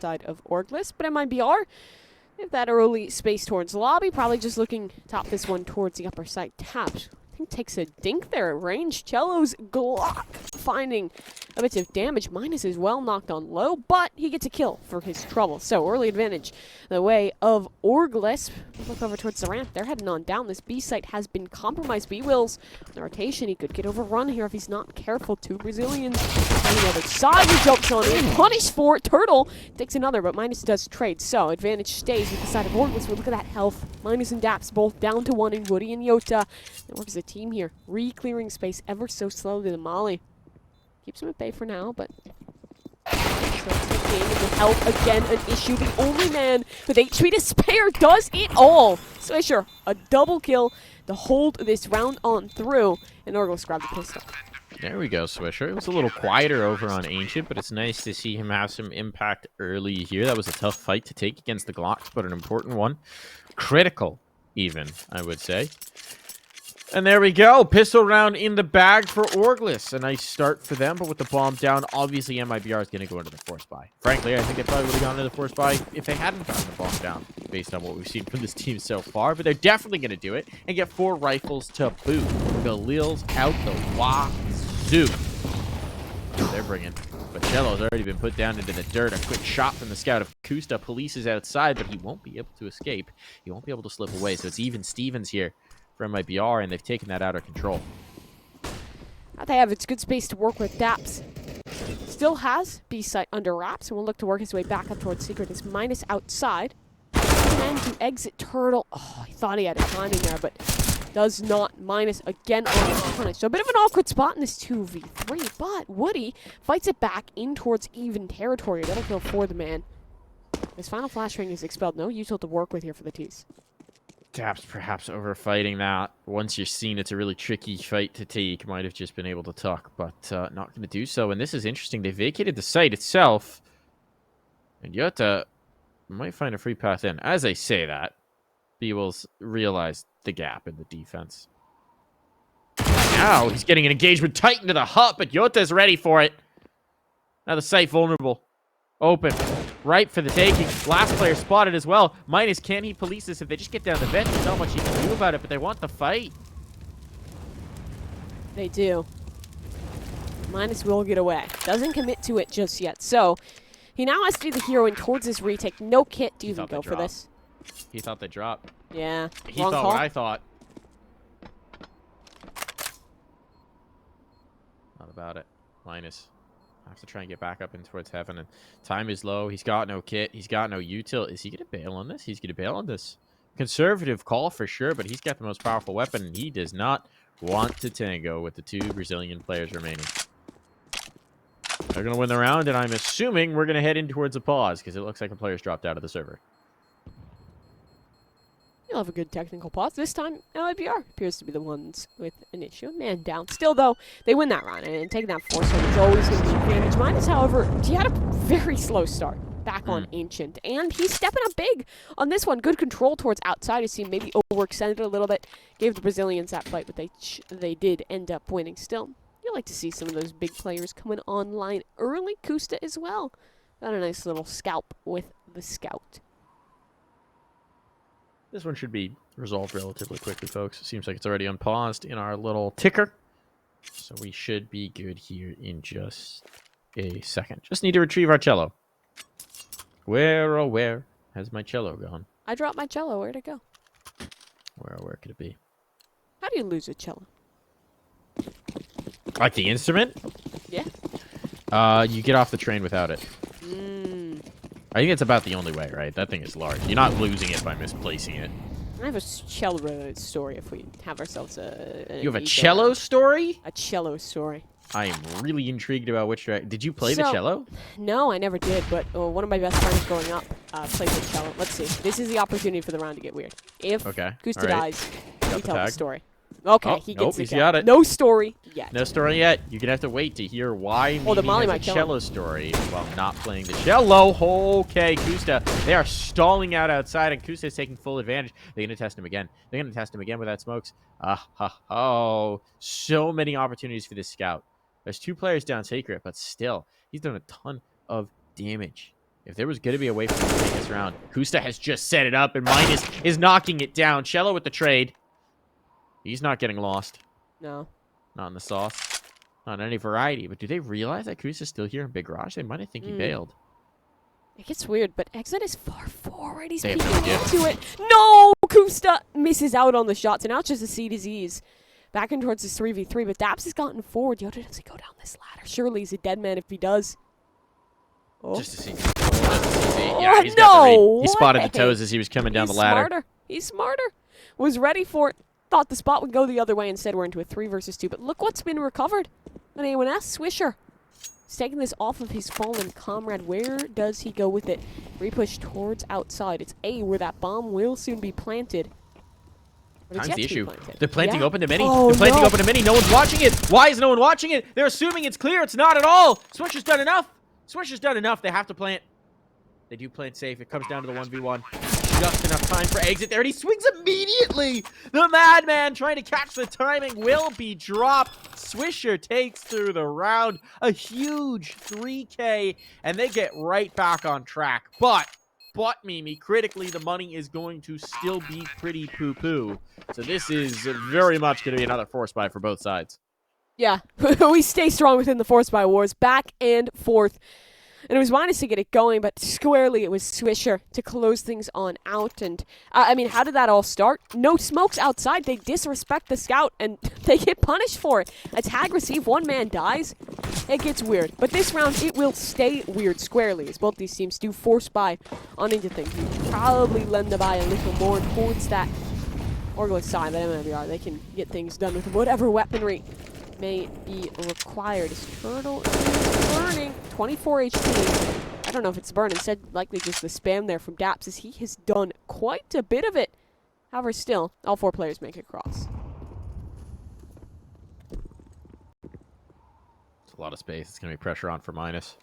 side of Orgless, but MIBR, if that early space towards lobby, probably just looking top this one towards the upper side. Taps, I think takes a dink there at range. Chelo's Glock finding a bit of damage. Minus is well knocked on low, but he gets a kill for his trouble. So early advantage the way of Orgless. Look over towards the ramp. They're heading on down. This B site has been compromised. B-Wills, the rotation, he could get overrun here if he's not careful. Two Brazilians on the other side. He jumps on in, punished for it. Turtle takes another, but Minus does trade. So advantage stays with the side of Orgless. But look at that health. Minus and Daps both down to 1 in Woody and Yota. They work as a team here, re-clearing space ever so slowly. The Molly keeps him at bay for now, but the health again an issue. The only man with HP to spare does it all. Swisher, a double kill to hold this round on through, and Orgless grabbed the pistol. There we go, Swisher. It was a little quieter over on Ancient, but it's nice to see him have some impact early here. That was a tough fight to take against the Glocks, but an important one. Critical, even, I would say. And there we go. Pistol round in the bag for Orgless. A nice start for them, but with the bomb down, obviously MIBR is going to go into the force buy. Frankly, I think they probably would have gone into the force buy if they hadn't gotten the bomb down, based on what we've seen from this team so far. But they're definitely going to do it and get 4 rifles to boot. Galil's out the wazoo. They're bringing. But Chelo's already been put down into the dirt. A quick shot from the scout of Kusta. Police is outside, but he won't be able to escape. He won't be able to slip away. So it's even Stevens here for MIBR, and they've taken that out of control. They have it's good space to work with. Daps still has B site under wraps, and will look to work his way back up towards Secret. It's Minus outside. And to exit Turtle. Oh, he thought he had a timing there, but does not. Minus again on the punish. So a bit of an awkward spot in this 2v3, but Woody fights it back in towards even territory. That'll kill for the man. His final flash ring is expelled. No util to work with here for the T's. Daps perhaps overfighting that. Once you're seen, it's a really tricky fight to take. Might have just been able to tuck, but not going to do so. And this is interesting. They vacated the site itself. And Yota might find a free path in. As I say that, B-Wills realize the gap in the defense. Now he's getting an engagement tight into the hut, but Yota's ready for it. Now the site vulnerable. Open. Ripe for the taking. Last player spotted as well. Minus, can he police this? If they just get down the vent, there's not much he can do about it, but they want the fight. They do. Minus will get away. Doesn't commit to it just yet. So, he now has to be the hero in towards this retake. No kit to even go for this. He thought they dropped. Yeah. He thought what I thought. Not about it. Minus. I have to try and get back up in towards heaven, and time is low. He's got no kit. He's got no util. Is he going to bail on this? He's going to bail on this. Conservative call for sure, but he's got the most powerful weapon, and he does not want to tango with the 2 Brazilian players remaining. They're going to win the round, and I'm assuming we're going to head in towards a pause, because it looks like a player's dropped out of the server. You'll have a good technical pause. This time, MIBR appears to be the ones with an issue. Man down. Still, though, they win that round, and taking that force hold is always going to be advantage. Minus, however, he had a very slow start back on Ancient, and he's stepping up big on this one. Good control towards outside. His team maybe overextended a little bit, gave the Brazilians that fight, but they did end up winning. Still, you like to see some of those big players coming online early. Kusta as well. Got a nice little scalp with the scout. This one should be resolved relatively quickly, folks. It seems like it's already unpaused in our little ticker. So we should be good here in just a second. Just need to retrieve our cello. Where, oh where has my cello gone? I dropped my cello. Where'd it go? Where could it be? How do you lose a cello? Like the instrument? Yeah. You get off the train without it. I think it's about the only way, right? That thing is large. You're not losing it by misplacing it. I have a cello story if we have ourselves a... You have a cello story? A cello story. I am really intrigued about which track. Did you play the cello? No, I never did, but one of my best friends growing up played the cello. Let's see. This is the opportunity for the round to get weird. If Kusta dies, we tell the story. Okay, he gets it. Got it. No story yet. No story yet. You're going to have to wait to hear why the Molly has a cello story while not playing the cello. Okay, Kusta. They are stalling out outside, and Kusta is taking full advantage. They're going to test him again. They're going to test him again without smokes. So many opportunities for this scout. There's 2 players down Sacred, but still, he's done a ton of damage. If there was going to be a way for him to take this round, Kusta has just set it up, and Minus is knocking it down. Chelo with the trade. He's not getting lost. No. Not in the sauce. Not in any variety. But do they realize that Kusta's still here in Big Garage? They might have think he bailed. It gets weird, but Exit is far forward. He's They peeking have no idea. into it. No! Kusta misses out on the shot, so now it's just a C to Z's. Back in towards this 3v3, but Daps has gotten forward. Yoda doesn't go down this ladder. Surely he's a dead man if he does. Oh. Just to see. Yeah, he's got the read. He spotted the toes as he was coming down the ladder. Smarter. He's smarter. Was ready for it. Thought the spot would go the other way. Instead, we're into a 3 versus 2. But look what's been recovered. An A1S Swisher. He's taking this off of his fallen comrade. Where does he go with it? Repush towards outside. It's A, where that bomb will soon be planted. Time's the issue. They're planting open to mini. Oh, They're planting no. open to mini. No one's watching it. Why is no one watching it? They're assuming it's clear. It's not at all. Swisher's done enough. Swisher's done enough. They have to plant. They do plant safe. It comes down to the 1v1. Just enough time for exit there, and he swings immediately. The madman trying to catch the timing will be dropped. Swisher takes through the round. A huge 3K, and they get right back on track. But Mimi, critically, the money is going to still be pretty poo-poo. So this is very much going to be another force buy for both sides. Yeah, we stay strong within the force buy wars, back and forth. And it was Minus to get it going, but squarely it was Swisher to close things on out. And, I mean, how did that all start? No smokes outside. They disrespect the scout, and they get punished for it. A tag receive, one man dies. It gets weird. But this round, it will stay weird squarely, as both these teams do force buy on into things. You probably lend the buy a little more towards that Orgless side, but MIBR, they can get things done with whatever weaponry may be required. His turtle is burning. 24 HP. I don't know if it's burn. Instead, likely just the spam there from Daps, as he has done quite a bit of it. However, still, all 4 players make it cross. It's a lot of space. It's going to be pressure on for Minus.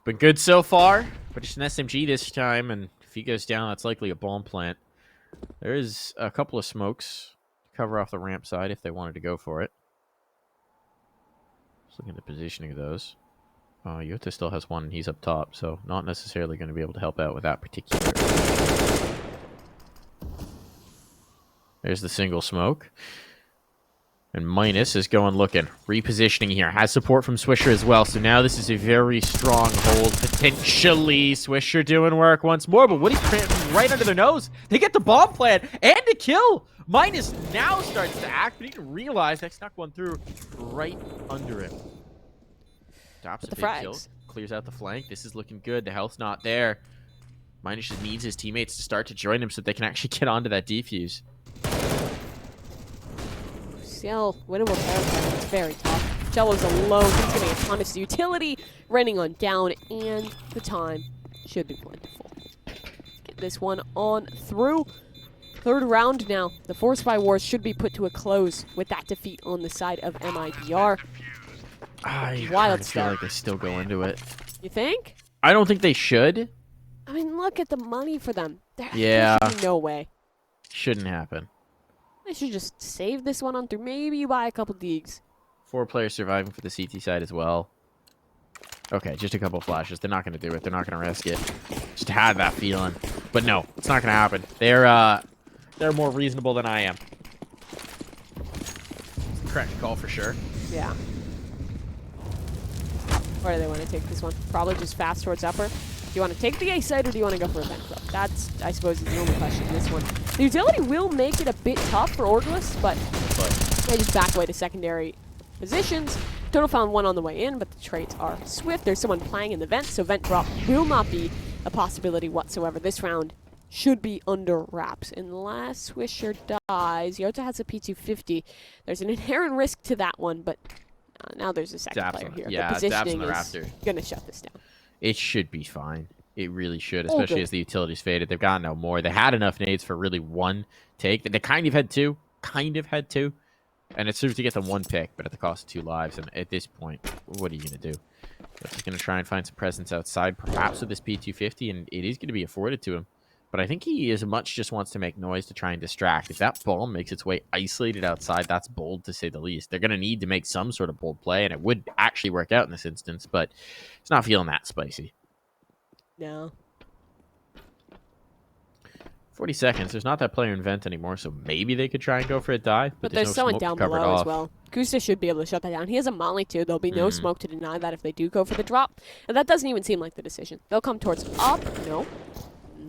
Been good so far, but just an SMG this time, and if he goes down, that's likely a bomb plant. There is a couple of smokes to cover off the ramp side if they wanted to go for it. Just looking at the positioning of those. Yota still has one, and he's up top, so not necessarily going to be able to help out with that particular. There's the single smoke. And Minus is going looking. Repositioning here. Has support from Swisher as well, so now this is a very strong hold. Potentially Swisher doing work once more, but Woody cramping right under their nose. They get the bomb plant and a kill. Minus now starts to act, but he didn't realize that snuck one through right under him. Stops a big kill, clears out the flank. This is looking good. The health's not there. Minus just needs his teammates to start to join him so they can actually get onto that defuse. Still, winnable territory. It's very tough. Chelo's alone. He's going to get punished. Utility running on down, and the time should be plentiful. Get this one on through. 3rd round now. The force buy wars should be put to a close with that defeat on the side of MIBR. Wild I feel like they still go into it. You think? I don't think they should. I mean, look at the money for them. There should be no way. Shouldn't happen. They should just save this one on through. Maybe you buy a couple digs. 4 players surviving for the CT side as well. Okay, just a couple flashes. They're not going to do it. They're not going to risk it. Just had that feeling. But no, it's not going to happen. They're more reasonable than I am. It's the correct call for sure. Yeah. Where do they want to take this one? Probably just fast towards upper. Do you want to take the A side or do you want to go for a bankrupt? That's, I suppose, the only question in this one. The utility will make it a bit tough for Orgless, but they just back away to secondary positions. Total found one on the way in, but the trades are swift. There's someone playing in the vent, so vent drop will not be a possibility whatsoever. This round should be under wraps. Unless Swisher dies. Yota has a P250. There's an inherent risk to that one, but now there's a second player here. Yeah, the positioning is going to shut this down. It should be fine. It really should, especially as the utilities faded. They've got no more. They had enough nades for really one take. They kind of had two. And it serves to get them 1 pick, but at the cost of 2 lives. And at this point, what are you going to do? They're just going to try and find some presence outside, perhaps with this P250, and it is going to be afforded to him. But I think he as much just wants to make noise to try and distract. If that bomb makes its way isolated outside, that's bold to say the least. They're going to need to make some sort of bold play, and it would actually work out in this instance, but it's not feeling that spicy. No. 40 seconds. There's not that player in vent anymore, so maybe they could try and go for a dive. But there's there's no someone smoke to down cover it below as off. well. Kusta should be able to shut that down. He has a molly too. There'll be no Mm. smoke to deny that if they do go for the drop. And that doesn't even seem like the decision. They'll come towards up. No.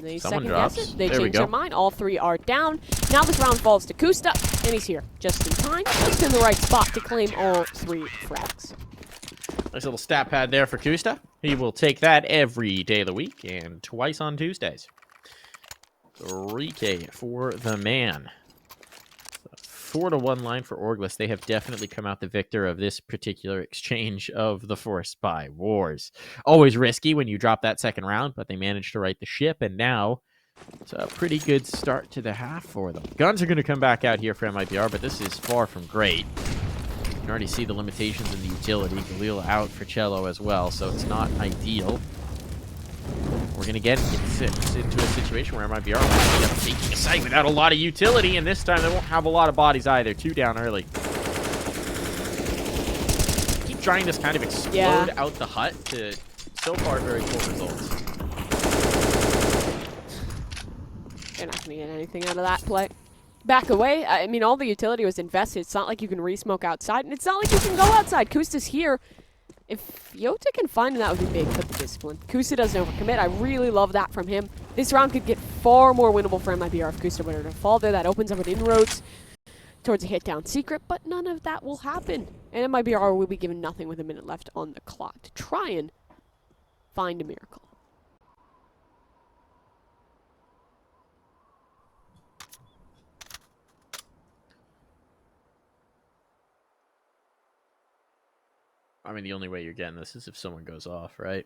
They Someone second guess drops. it. They There we change go. their mind. All three are down. Now this round falls to Kusta, and he's here just in time, just in the right spot to claim all 3 frags. Nice little stat pad there for Kusta. He will take that every day of the week and twice on Tuesdays. 3K for the man. 4-1 line for Orgless. They have definitely come out the victor of this particular exchange of the Force Spy Wars. Always risky when you drop that second round, but they managed to right the ship, and now it's a pretty good start to the half for them. Guns are going to come back out here for MIBR, but this is far from great. You can already see the limitations in the utility. Galil out for chelo as well, so it's not ideal. We're going to get into a situation where MIBR will end up taking a site without a lot of utility, and this time they won't have a lot of bodies either. 2 down early. Keep trying this kind of explode out the hut to, so far, very poor results. They're not going to get anything out of that play. Back away. I mean, all the utility was invested. It's not like you can re-smoke outside, and it's not like you can go outside. Kusta's here. If Yota can find him, that would be big for the discipline. Kusta doesn't overcommit. I really love that from him. This round could get far more winnable for MIBR if Kusta were to fall there. That opens up an inroads towards a hit down secret, but none of that will happen. And MIBR will be given nothing with a minute left on the clock to try and find a miracle. I mean, the only way you're getting this is if someone goes off, right?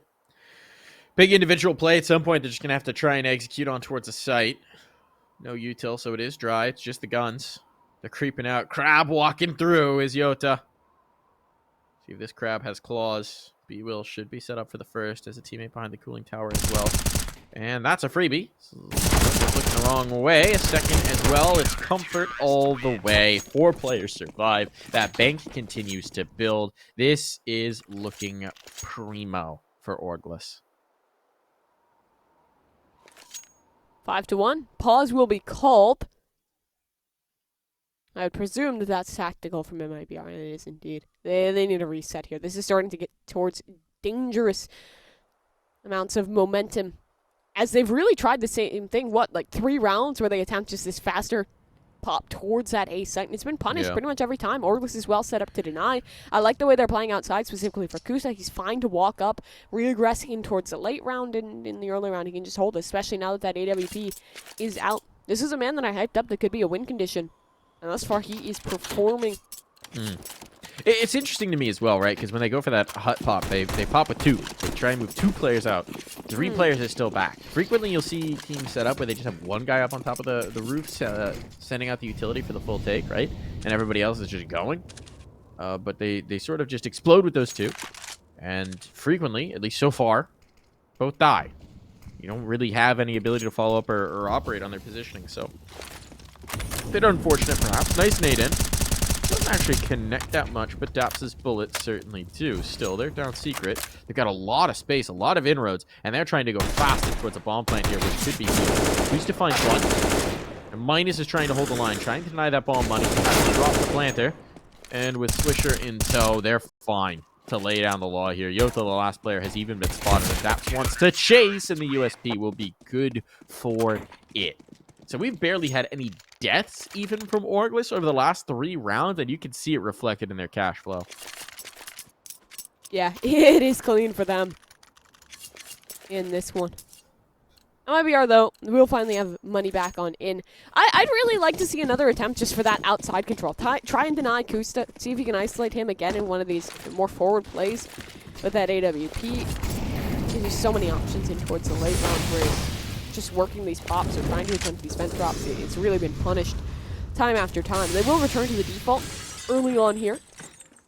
Big individual play. At some point, they're just going to have to try and execute on towards a site. No util, so it is dry. It's just the guns. They're creeping out. Crab walking through is Yota. See if this crab has claws. B-Will should be set up for the first as a teammate behind the cooling tower as well. And that's a freebie. So looking the wrong way. A second as well. It's comfort all the way. 4 players survive. That bank continues to build. This is looking primo for Orgless. 5-1. Pause will be called. I would presume that that's tactical from MIBR, and it is indeed. They need a reset here. This is starting to get towards dangerous amounts of momentum, as they've really tried the same thing, like 3 rounds where they attempt just this faster pop towards that A site, and it's been punished pretty much every time. Orgless is well set up to deny. I like the way they're playing outside, specifically for Kusta. He's fine to walk up, regressing towards the late round, and in the early round he can just hold, especially now that AWP is out. This is a man that I hyped up that could be a win condition, and thus far he is performing. It's interesting to me as well, right? Because when they go for that hut pop, they pop with 2. They try and move 2 players out. 3 players are still back. Frequently, you'll see teams set up where they just have 1 guy up on top of the roof, sending out the utility for the full take, right? And everybody else is just going. But they sort of just explode with those 2. And frequently, at least so far, both die. You don't really have any ability to follow up or operate on their positioning, so a bit unfortunate, perhaps. Nice nade in. Doesn't actually connect that much, but Daps's bullets certainly do. Still, they're down secret. They've got a lot of space, a lot of inroads, and they're trying to go faster towards a bomb plant here, which could be huge. Who's to find one? And Minus is trying to hold the line, trying to deny that bomb money. He has to drop the planter. And with Swisher in tow, they're fine to lay down the law here. Yota, the last player, has even been spotted, and Daps wants to chase, and the USP will be good for it. So we've barely had any deaths even from Orgless over the last 3 rounds, and you can see it reflected in their cash flow. Yeah, it is clean for them in this one. MIBR, though, will finally have money back on in. I'd really like to see another attempt just for that outside control. Try and deny Kusta. See if you can isolate him again in one of these more forward plays with that AWP. There's so many options in towards the late round where he's just working these pops or trying to attempt these vent drops. It's really been punished time after time. They will return to the default early on here.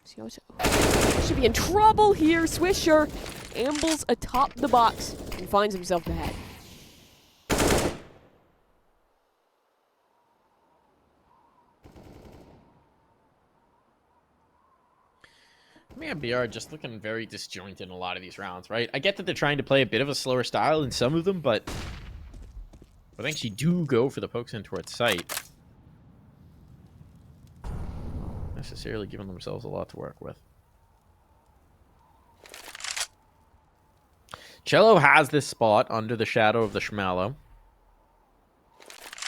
Should be in trouble here. Swisher ambles atop the box and finds himself ahead. MIBR just looking very disjointed in a lot of these rounds, right? I get that they're trying to play a bit of a slower style in some of them, but I think she do go for the pokes in towards sight. Necessarily giving themselves a lot to work with. Chelo has this spot under the shadow of the Schmallow.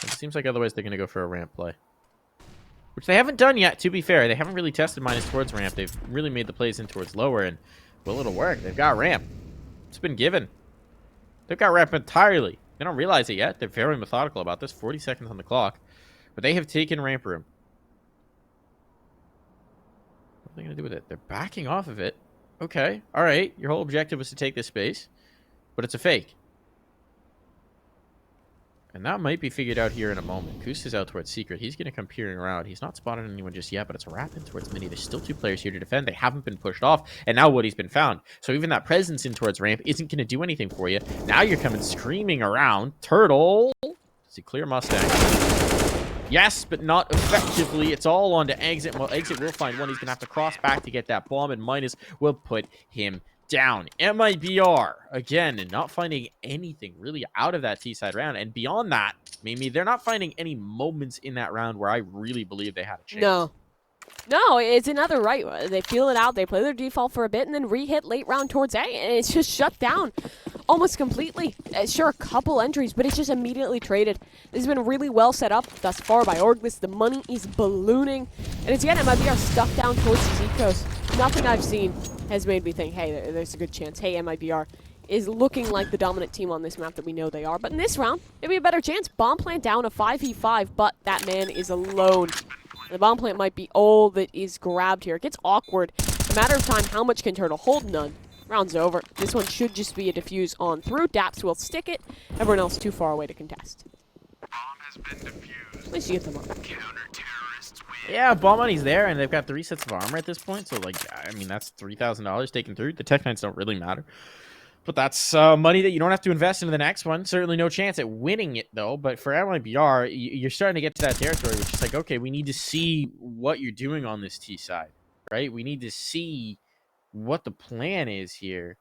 It seems like otherwise they're going to go for a ramp play. Which they haven't done yet, to be fair. They haven't really tested minus towards ramp. They've really made the plays in towards lower, and will it'll work. They've got ramp. It's been given. They've got ramp entirely. They don't realize it yet. They're very methodical about this. 40 seconds on the clock. But they have taken ramp room. What are they going to do with it? They're backing off of it. Okay. All right. Your whole objective was to take this space. But it's a fake. And that might be figured out here in a moment. Koos is out towards Secret. He's going to come peering around. He's not spotted anyone just yet, but it's a wrap in towards Mini. There's still 2 players here to defend. They haven't been pushed off, and now Woody's been found. So even that presence in towards ramp isn't going to do anything for you. Now you're coming screaming around. Turtle. Does he clear Mustang? Yes, but not effectively. It's all on to Exit. Well, Exit will find one. He's going to have to cross back to get that bomb, and Minus will put him down. MIBR, again, and not finding anything really out of that T-side round. And beyond that, Mimi, they're not finding any moments in that round where I really believe they had a chance. No, it's another right. They feel it out. They play their default for a bit and then re-hit late round towards A, and it's just shut down almost completely. Sure, a couple entries, but it's just immediately traded. This has been really well set up thus far by Orgless. The money is ballooning, and it's again MIBR stuck down towards the Seacoast. Nothing I've seen has made me think, hey, there's a good chance. Hey, MIBR is looking like the dominant team on this map that we know they are. But in this round, maybe a better chance. Bomb plant down a 5v5, but that man is alone. The bomb plant might be all that is grabbed here. It gets awkward. A matter of time, how much can Turtle hold? None. Round's over. This one should just be a defuse on through. Daps will stick it. Everyone else too far away to contest. Bomb has been defused. At least you get them up. Counter-terrorists win. Yeah, bomb money's there, and they've got 3 sets of armor at this point. So, like, I mean, that's $3,000 taken through. The Tech Knights don't really matter. But that's money that you don't have to invest into the next one. Certainly no chance at winning it, though. But for MIBR, you're starting to get to that territory, which is like, okay, we need to see what you're doing on this T side, right? We need to see what the plan is here.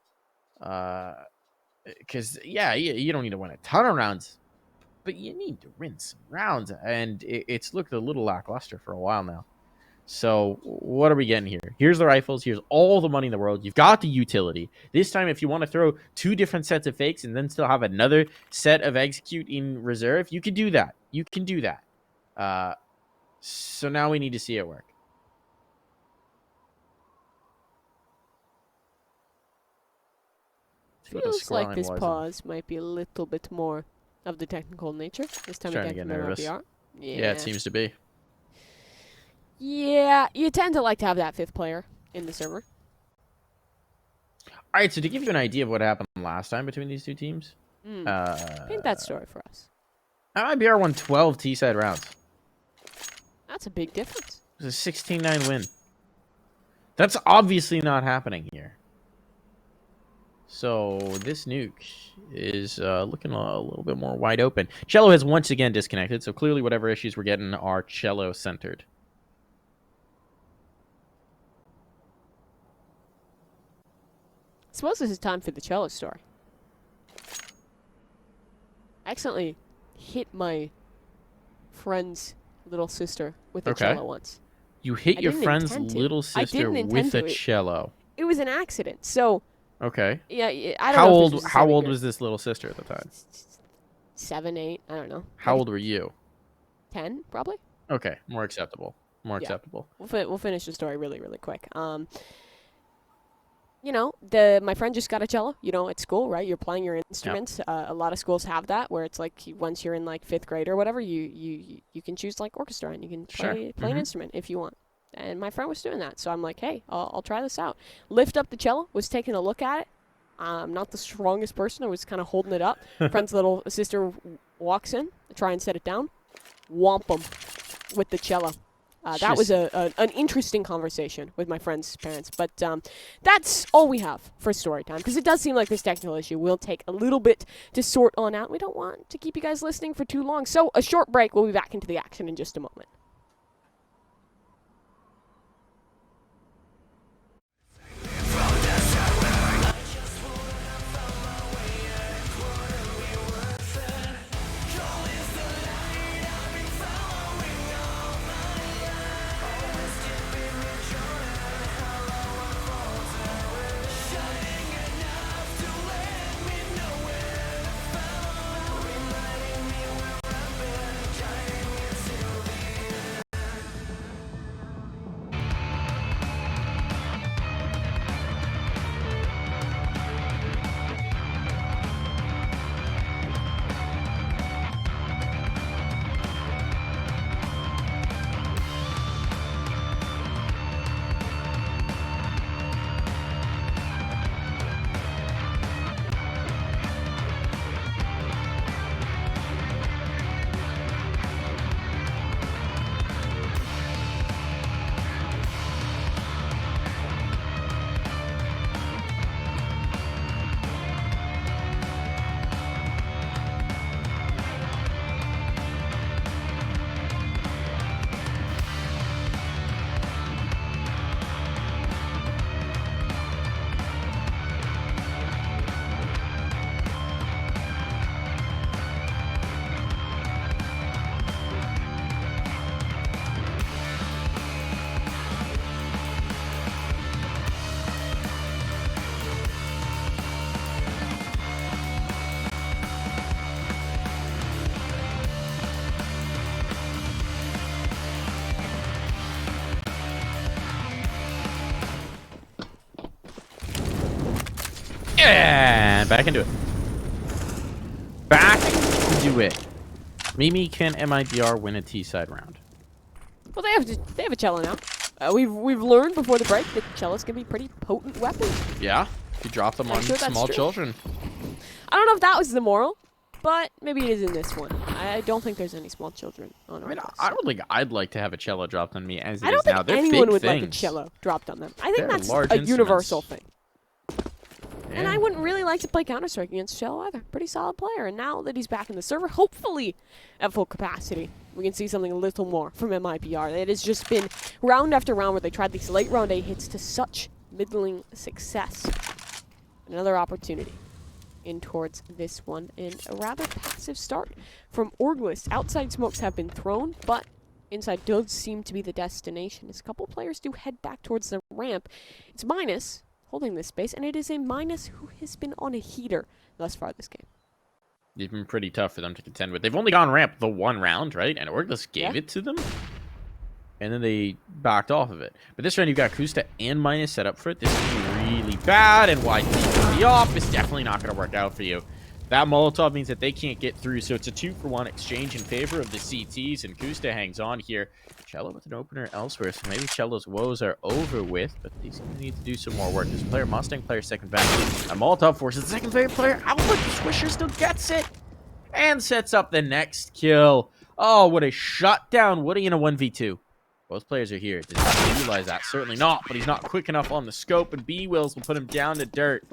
Because, yeah, you don't need to win a ton of rounds, but you need to win some rounds. And it's looked a little lackluster for a while now. So what are we getting here? Here's the rifles. Here's all the money in the world. You've got the utility. This time, if you want to throw 2 different sets of fakes and then still have another set of execute in reserve, you can do that. You can do that. So now we need to see it work. Feels like this pause might be a little bit more of the technical nature. This time again from MIBR. Yeah, it seems to be. Yeah, you tend to like to have that 5th player in the server. All right, so to give you an idea of what happened last time between these 2 teams. Paint that story for us. MIBR won 12 T-side rounds. That's a big difference. It was a 16-9 win. That's obviously not happening here. So this Nuke is looking a little bit more wide open. Chelo has once again disconnected, so clearly whatever issues we're getting are Chelo-centered. I suppose this is time for the Chelo story. I accidentally hit my friend's little sister with a cello once. You hit your friend's little sister with a cello. It was an accident. So okay. Yeah, I don't know. How old was this little sister at the time? 7, 8. I don't know. How old were you? 10, probably. Okay, more acceptable. More acceptable. We'll finish the story really, really quick. You know, my friend just got a cello, you know, at school, right? You're playing your instruments. Yep. A lot of schools have that, where it's like once you're in like 5th grade or whatever, you can choose like orchestra and you can play an instrument if you want. And my friend was doing that, so I'm like, hey, I'll try this out. Lift up the cello, was taking a look at it. I'm not the strongest person. I was kind of holding it up. Friend's little sister walks in, try and set it down, whomp him with the cello. That was an interesting conversation with my friend's parents. But that's all we have for story time, because it does seem like this technical issue will take a little bit to sort on out. We don't want to keep you guys listening for too long. So a short break. We'll be back into the action in just a moment. And back into it. Back into it. Mimi, can MIBR win a T-side round? Well, they have a chelo now. We've learned before the break that chelos can be pretty potent weapons. Yeah, you drop them on small children. I don't know if that was the moral, but maybe it is in this one. I don't think there's any small children on our list. I don't think I'd like to have a cello dropped on me as it I don't is now. think They're anyone big would things. like a cello dropped on them. I think They're that's large a instruments. universal thing. Yeah. And I wouldn't really like to play Counter-Strike against Cello either. Pretty solid player. And now that he's back in the server, hopefully at full capacity, we can see something a little more from MIBR. It has just been round after round where they tried these late round A hits to such middling success. Another opportunity in towards this one. And a rather passive start from Orgless. Outside smokes have been thrown, but inside does seem to be the destination. As a couple players do head back towards the ramp. It's minus holding this space, and it is a minus who has been on a heater thus far this game. It's been pretty tough for them to contend with. They've only gone ramp the one round, right? And Orgless gave it to them, and then they backed off of it. But this round, you've got Kusta and minus set up for it. This is really bad, and wide the off is definitely not going to work out for you. That Molotov means that they can't get through, so it's a 2-for-1 exchange in favor of the CTs, and Kusta hangs on here. Chelo with an opener elsewhere, so maybe Chelo's woes are over with, but he's going to need to do some more work. This player, Mustang player, second back. A Molotov forces the second favorite player out, but the Swisher still gets it and sets up the next kill. Oh, what a shutdown. Woody in a 1v2. Both players are here. Does he realize that? Certainly not, but he's not quick enough on the scope, and B-Wills will put him down to dirt.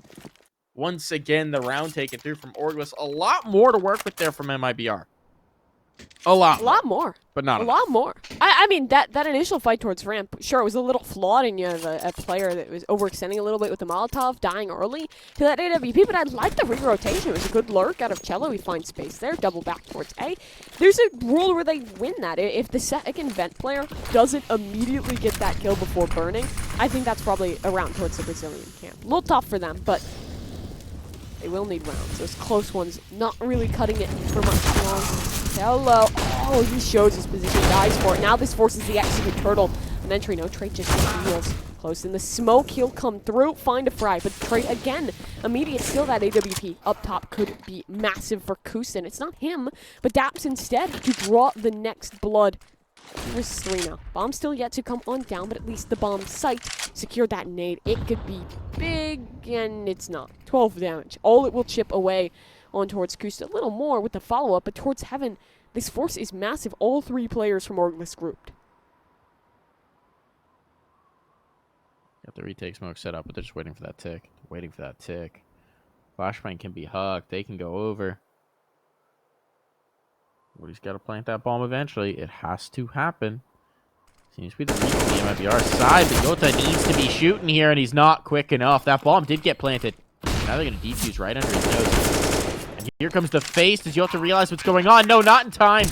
Once again, the round taken through from Orgless. A lot more to work with there from MIBR. A lot more. But not a enough. lot more. I mean, that initial fight towards ramp, sure, it was a little flawed, and you have a player that was overextending a little bit with the Molotov, dying early to that AWP, but I like the re-rotation. It was a good lurk out of Chelo. He finds space there, double back towards A. There's a rule where they win that. If the second vent player doesn't immediately get that kill before burning, I think that's probably around towards the Brazilian camp. A little tough for them, but they will need rounds. Those close ones not really cutting it for much longer. Hello. Oh, he shows his position, dies for it. Now this forces the execute turtle. An entry, no Trey just heals. Close in the smoke, he'll come through, find a fry, but Trey again, immediate still that AWP up top could be massive for Kusin. It's not him, but Daps instead to draw the next blood. Here's 3 now. Bomb still yet to come on down, but at least the bomb site secured that nade. It could be big, and it's not. 12 damage. All it will chip away on towards Kusta. A little more with the follow-up, but towards Heaven, this force is massive. All 3 players from Orgless grouped. Got the retake smoke set up, but they're just waiting for that tick. Waiting for that tick. Flashbang can be hugged. They can go over. Woody's got to plant that bomb eventually. It has to happen. Seems to be the reason the MIBR side, but Yota needs to be shooting here, and he's not quick enough. That bomb did get planted. Now they're going to defuse right under his nose. And here comes the face. Does Yota realize what's going on? No, not in time.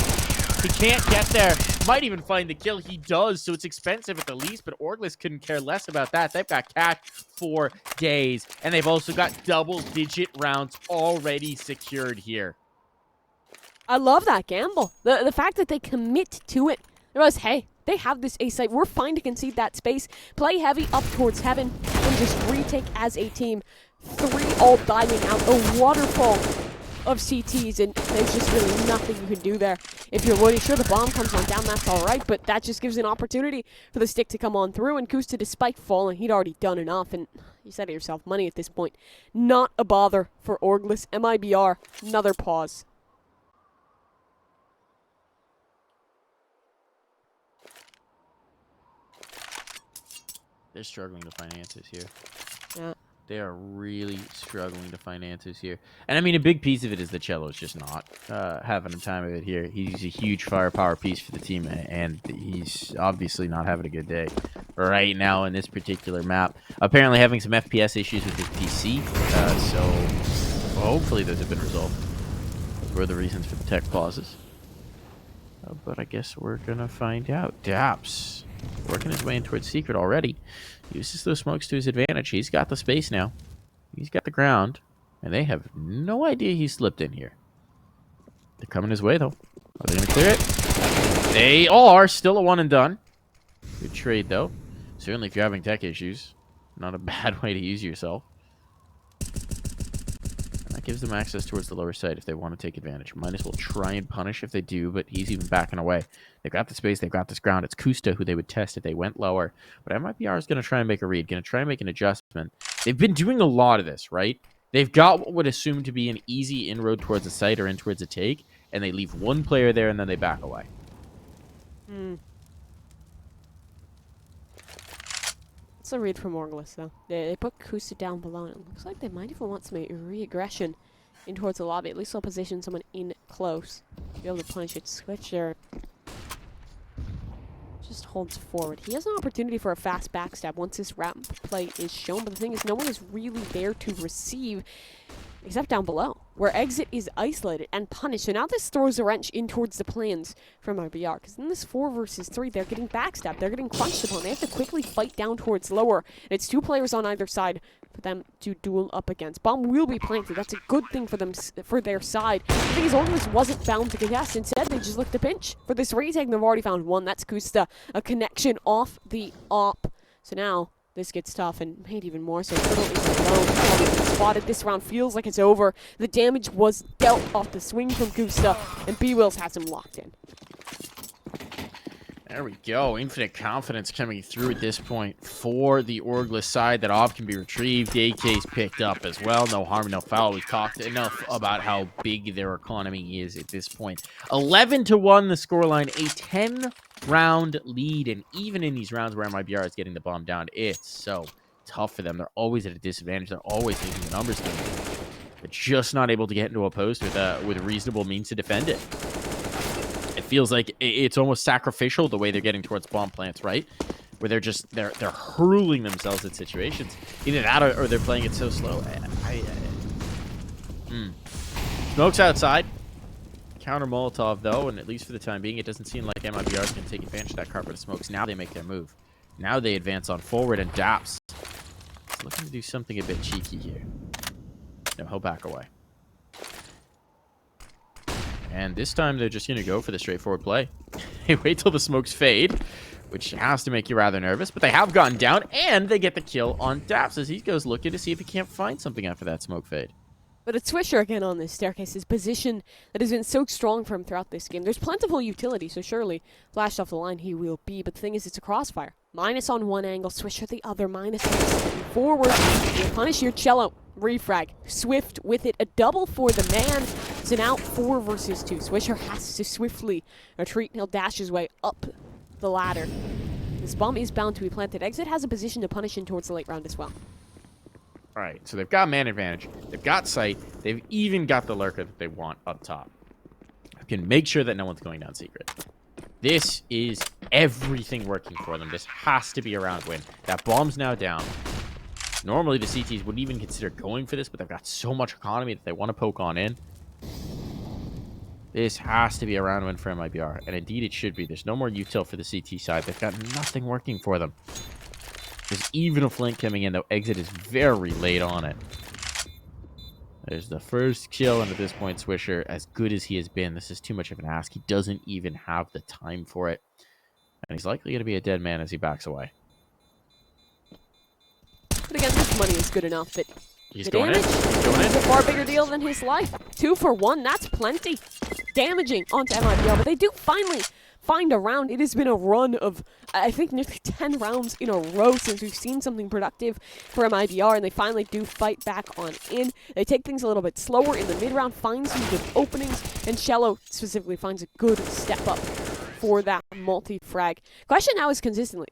He can't get there. Might even find the kill. He does, so it's expensive at the least, but Orgless couldn't care less about that. They've got cash for days, and they've also got double-digit rounds already secured here. I love that gamble. The fact that they commit to it. There was, hey, they have this A site. We're fine to concede that space. Play heavy up towards Heaven and just retake as a team. 3 all diving out. A waterfall of CTs, and there's just really nothing you can do there. If you're Woody, sure, the bomb comes on down, that's all right, but that just gives an opportunity for the stick to come on through, and Kusta, despite falling, he'd already done enough, and you said it yourself, money at this point. Not a bother for Orgless. MIBR, another pause. They're struggling to find answers here. Yeah. They are really struggling to find answers here. And I mean, a big piece of it is that Chelo's just not having a time of it here. He's a huge firepower piece for the team, and he's obviously not having a good day right now in this particular map. Apparently having some FPS issues with his PC, so hopefully those have been resolved. Those were the reasons for the tech pauses. But I guess we're going to find out. Daps working his way in towards Secret already. Uses those smokes to his advantage. He's got the space now. He's got the ground. And they have no idea he slipped in here. They're coming his way, though. Are they going to clear it? They are. Still a one and done. Good trade, though. Certainly if you're having tech issues. Not a bad way to use yourself. That gives them access towards the lower side if they want to take advantage. Minus will try and punish if they do, but he's even backing away. They've got the space. They've got this ground. It's Kusta who they would test if they went lower. But MIBR is going to try and make a read, going to try and make an adjustment. They've been doing a lot of this, right? They've got what would assume to be an easy inroad towards a site or in towards a take, and they leave one player there and then they back away. It's a read from Orgless, though. They put Kusta down below, and it looks like they might even want some re-aggression in towards the lobby. At least they'll position someone in close to be able to punish it. Switcher just holds forward. He has an opportunity for a fast backstab once this ramp play is shown, but the thing is, no one is really there to receive except down below, where Exit is isolated and punished. So now this throws a wrench in towards the plans from MIBR, because in this 4 versus 3, they're getting backstabbed, they're getting crunched upon. They have to quickly fight down towards lower, and it's 2 players on either side for them to duel up against. Bomb will be planted. That's a good thing for them, for their side. The thing is, Orgless wasn't bound to contest. Instead, they just looked to pinch. For this retake, they've already found one. That's Kusta, a connection off the op. So now this gets tough, and made even more so. Turtle is alone. Spotted. This round feels like it's over. The damage was dealt off the swing from Kusta, and B-Wills has him locked in. There we go. Infinite confidence coming through at this point for the Orgless side. That op can be retrieved. AK's picked up as well. No harm, no foul. We've talked enough about how big their economy is at this point. 11-1 the scoreline. A 10-round lead. And even in these rounds where MIBR is getting the bomb down, it's so tough for them. They're always at a disadvantage. They're always taking the numbers down. They're just not able to get into a post with reasonable means to defend it. It feels like it's almost sacrificial the way they're getting towards bomb plants, right? Where they're hurling themselves at situations. Either that or they're playing it so slow. Smoke's outside. Counter Molotov, though, and at least for the time being, it doesn't seem like MIBR is going to take advantage of that carpet of smokes. Now they make their move. Now they advance on forward, and Daps is looking to do something a bit cheeky here. No, he'll back away. And this time, they're just going to go for the straightforward play. They wait till the smokes fade, which has to make you rather nervous. But they have gotten down, and they get the kill on Daps as he goes looking to see if he can't find something after that smoke fade. But it's Swisher again on this staircase, his position that has been so strong for him throughout this game. There's plentiful utility, so surely flashed off the line he will be. But the thing is, it's a crossfire. Minus on one angle, Swisher the other, minus forward. You punish your chelo. Refrag. Swift with it. A double for the man. So now 4 versus 2. Swisher has to swiftly retreat. He'll dash his way up the ladder. This bomb is bound to be planted. Exit has a position to punish in towards the late round as well. All right, so they've got man advantage. They've got sight. They've even got the lurker that they want up top. You can make sure that no one's going down secret. This is everything working for them. This has to be a round win. That bomb's now down. Normally, the CTs wouldn't even consider going for this, but they've got so much economy that they want to poke on in. This has to be a round win for MIBR, and indeed it should be. There's no more util for the CT side. They've got nothing working for them. There's even a flank coming in, though Exit is very late on it. There's the first kill, and at this point, Swisher, as good as he has been, this is too much of an ask. He doesn't even have the time for it. And he's likely going to be a dead man as he backs away. But again, this money is good enough that He's the going damage in. He's going in. is a far bigger deal than his life. 2 for 1, that's plenty. Damaging onto MIBR, but they do finally find a round. It has been a run of, I think, nearly 10 rounds in a row since we've seen something productive for MIBR, and they finally do fight back on in. They take things a little bit slower in the mid-round, find some good openings, and chelo specifically finds a good step up for that multi-frag. Question now is consistency.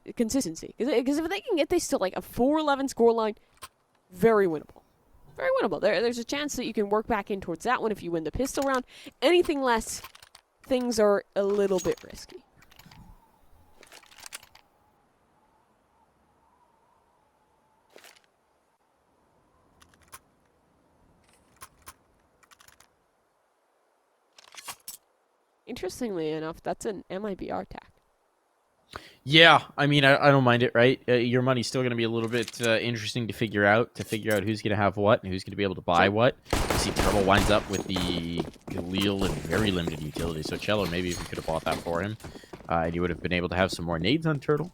Because if they can get this to like a 4-11 scoreline, very winnable. Very winnable. There's a chance that you can work back in towards that one if you win the pistol round. Anything less, things are a little bit risky. Interestingly enough, that's an MIBR tack. Yeah, I mean, I don't mind it, right? Your money's still going to be a little bit interesting to figure out who's going to have what and who's going to be able to buy what. You see Turtle winds up with the Galil and very limited utility, so chelo maybe even could have bought that for him. And you would have been able to have some more nades on Turtle.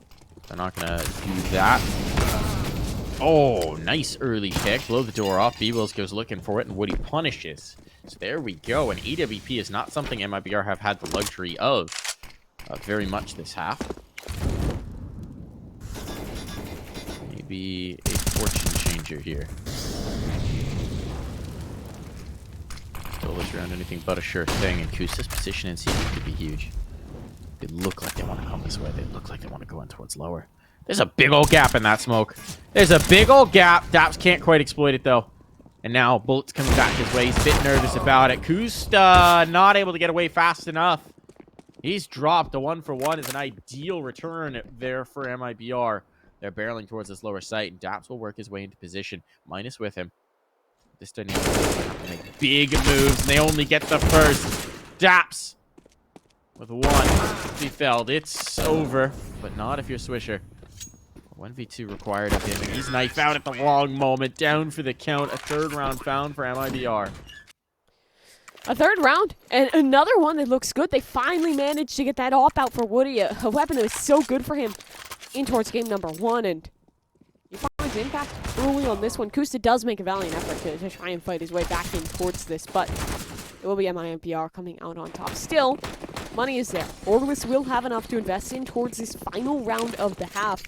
They're not going to do that. Oh, nice early pick. Blow the door off. B-Wills goes looking for it, and Woody punishes. So there we go. And EWP is not something MIBR have had the luxury of very much this half. Maybe a fortune changer here. Still this round anything but a sure thing. And Kusa's position in CT could be huge. They look like they want to come this way. They look like they want to go in towards lower. There's a big old gap in that smoke. There's a big old gap. Daps can't quite exploit it, though. And now Bullet's coming back his way. He's a bit nervous about it. Kusta not able to get away fast enough. He's dropped. The 1-for-1 is an ideal return there for MIBR. They're barreling towards this lower site, and Daps will work his way into position. Minus with him. This dynamic have to make big moves, and they only get the first. Daps with 1. He failed. It's over, but not if you're Swisher. 1v2 required of him, and he's knifed out at the wrong moment. Down for the count. A third round found for MIBR. A third round, and another one that looks good. They finally managed to get that op out for Woody, a weapon that was so good for him in towards game number 1, and he finds impact early on this one. Kusta does make a valiant effort to try and fight his way back in towards this, but it will be MIBR coming out on top. Still, money is there. Orgless will have enough to invest in towards this final round of the half.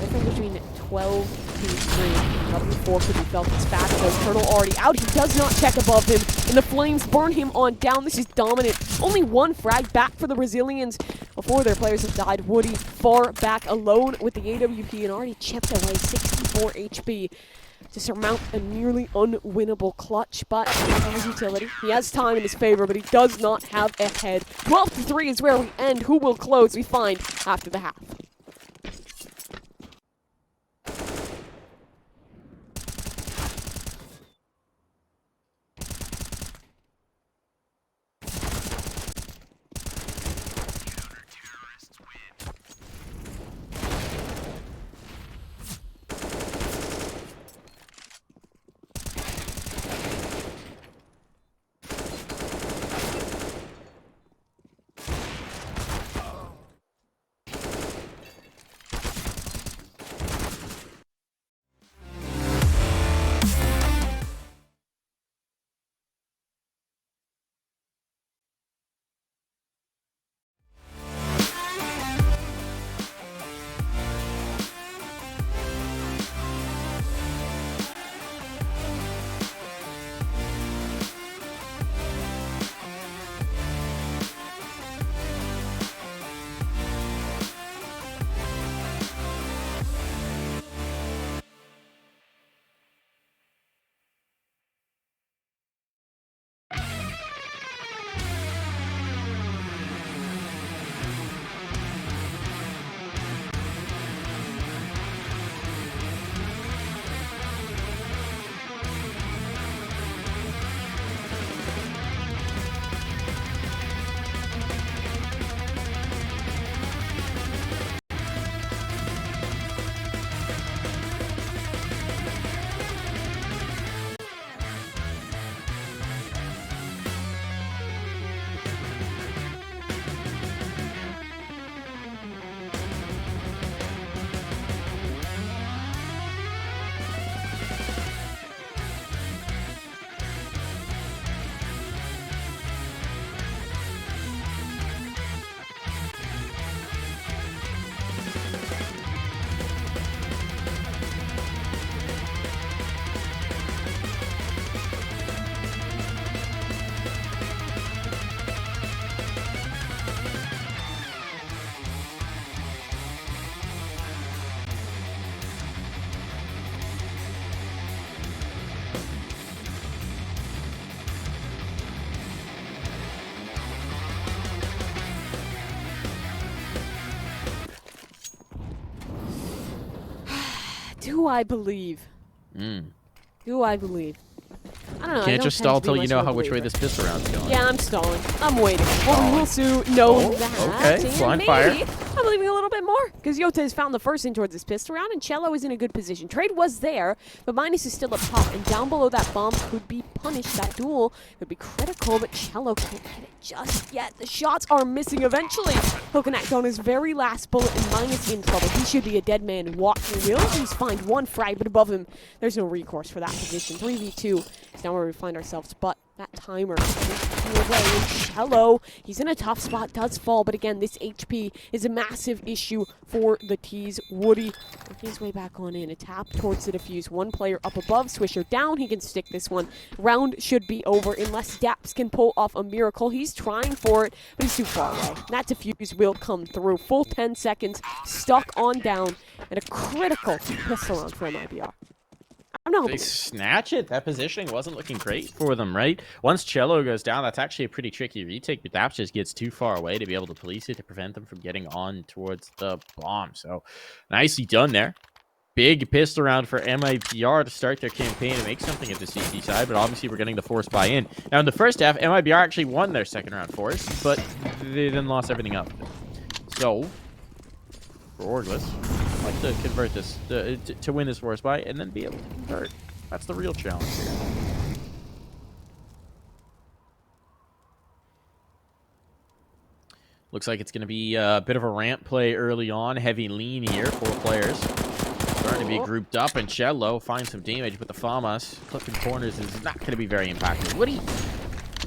Difference between 12 to 3. W4 could be felt as fast as Turtle already out. He does not check above him, and the flames burn him on down. This is dominant. Only 1 frag back for the Brazilians before their players have died. Woody far back alone with the AWP and already chipped away 64 HP to surmount a nearly unwinnable clutch, but he has utility. He has time in his favor, but he does not have a head. 12 to 3 is where we end. Who will close? We find after the half. Do I believe? Do I believe? I don't know. Can't just stall till you know which way this pistol round's going. Yeah, I'm stalling. I'm waiting. Well, we'll soon know that. Okay, and blind maybe fire. I'm leaving a little bit more because Yota has found the first in towards his pistol round, and chelo is in a good position. Trade was there, but Minus is still up top, and down below that bomb could be punished. That duel could be critical, but chelo can't get it just yet. The shots are missing eventually. He'll connect on his very last bullet, and Minus in trouble. He should be a dead man walking. Will at least find one frag, but above him, there's no recourse for that position. 3v2 is now where we find ourselves, but that timer is away, and chelo, he's in a tough spot, does fall, but again, this HP is a massive issue for the T's. Woody working his way back on in, a tap towards the defuse. One player up above, Swisher down, he can stick this one. Round should be over unless Daps can pull off a miracle. He's trying for it, but he's too far away. That defuse will come through. Full 10 seconds, stuck on down, and a critical pistol round for MIBR. I don't know. They snatch it. That positioning wasn't looking great for them, right? Once chelo goes down, that's actually a pretty tricky retake, but Daps just gets too far away to be able to police it to prevent them from getting on towards the bomb. So nicely done there. Big pistol round for MIBR to start their campaign and make something at the CT side, but obviously we're getting the force buy-in. Now in the first half, MIBR actually won their second round force, but they then lost everything up. So for Orgless, I'd like to convert this, to win this force buy and then be able to convert. That's the real challenge here. Looks like it's going to be a bit of a ramp play early on. Heavy lean here, 4 players. Starting to be grouped up, and chelo finds some damage, but the FAMAS clipping corners is not going to be very impactful. Woody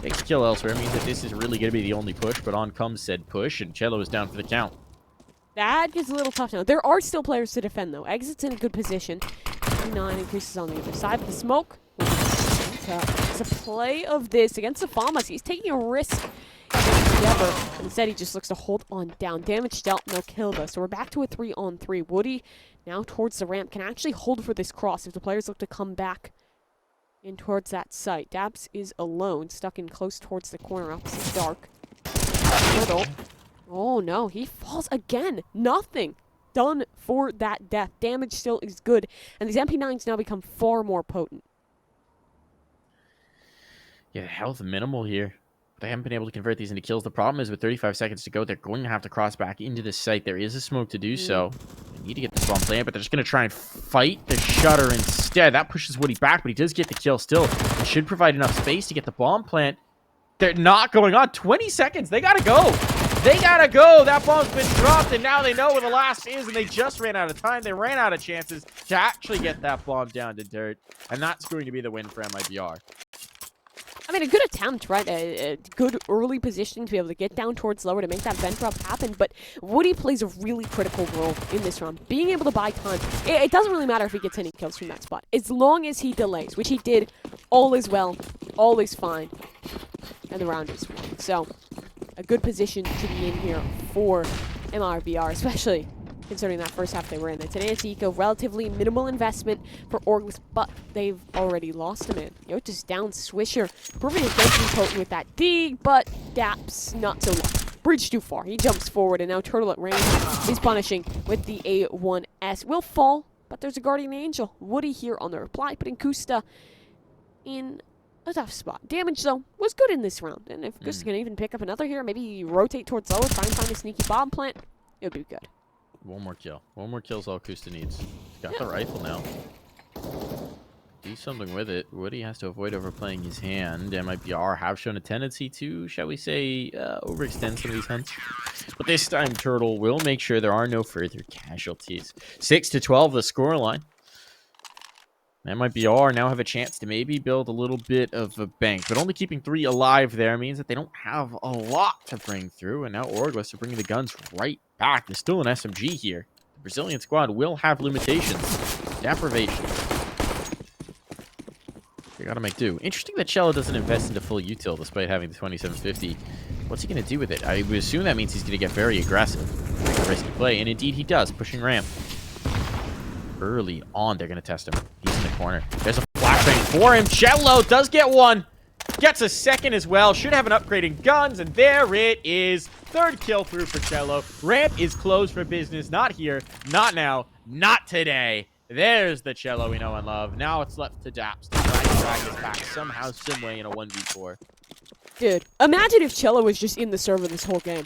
takes a kill elsewhere. It means that this is really going to be the only push, but on comes said push, and chelo is down for the count. That gets a little tough now. There are still players to defend, though. Exit's in a good position. 9 increases on the other side. But the smoke, it's a play of this against the FAMAS. He's taking a risk together. Instead, he just looks to hold on down. Damage dealt, no kill, though. So we're back to a 3-on-3. Woody, now towards the ramp, can actually hold for this cross if the players look to come back in towards that site. Daps is alone, stuck in close towards the corner opposite Dark. Little. Oh no, he falls again. Nothing done for that death. Damage still is good, and these MP9s now become far more potent. Yeah, health minimal here. They haven't been able to convert these into kills. The problem is with 35 seconds to go, they're going to have to cross back into this site. There is a smoke to do so. They need to get this bomb planted, but they're just going to try and fight the shutter instead. That pushes Woody back, but he does get the kill still. It should provide enough space to get the bomb plant. They're not going on. 20 seconds. They got to go. They gotta go! That bomb's been dropped, and now they know where the last is, and they just ran out of time. They ran out of chances to actually get that bomb down to dirt, and that's going to be the win for MIBR. I mean, a good attempt, right? A good early positioning to be able to get down towards lower to make that vent drop happen, but Woody plays a really critical role in this round. Being able to buy time, it doesn't really matter if he gets any kills from that spot. As long as he delays, which he did, all is well, all is fine, and the round is won. So, a good position to be in here for MIBR, especially considering that first half they were in. Today's eco, relatively minimal investment for Orgless, but they've already lost a man. Yota's down, Swisher, proving his density potent with that dig, but Daps not so lucky. Bridge too far. He jumps forward, and now Turtle at range is punishing with the A1S. Will fall, but there's a Guardian Angel. Woody here on the reply, putting Kusta in a tough spot. Damage, though, was good in this round. And if Kusta can even pick up another here, maybe rotate towards lower, try and find a sneaky bomb plant, it would be good. One more kill. One more kill's all Kusta needs. He's got the rifle now. Do something with it. Woody has to avoid overplaying his hand. MIBR have shown a tendency to, shall we say, overextend some of these hunts. But this time, Turtle will make sure there are no further casualties. 6-12, the scoreline. MIBR now have a chance to maybe build a little bit of a bank, but only keeping 3 alive there means that they don't have a lot to bring through, and now Orgless are bringing the guns right back. There's still an SMG here. The Brazilian squad will have limitations. Deprivation. They gotta make do. Interesting that chelo doesn't invest into full util despite having the 2750. What's he gonna do with it? I would assume that means he's gonna get very aggressive. Make a risky play, and indeed he does, pushing ramp. Early on, they're gonna test him. He's in the corner. There's a flashbang for him. chelo does get one. Gets a second as well. Should have an upgrade in guns, and there it is. Third kill through for chelo. Ramp is closed for business. Not here. Not now. Not today. There's the chelo we know and love. Now it's left to Daps to try and drag this back somehow, some way in a 1v4. Dude, imagine if chelo was just in the server this whole game.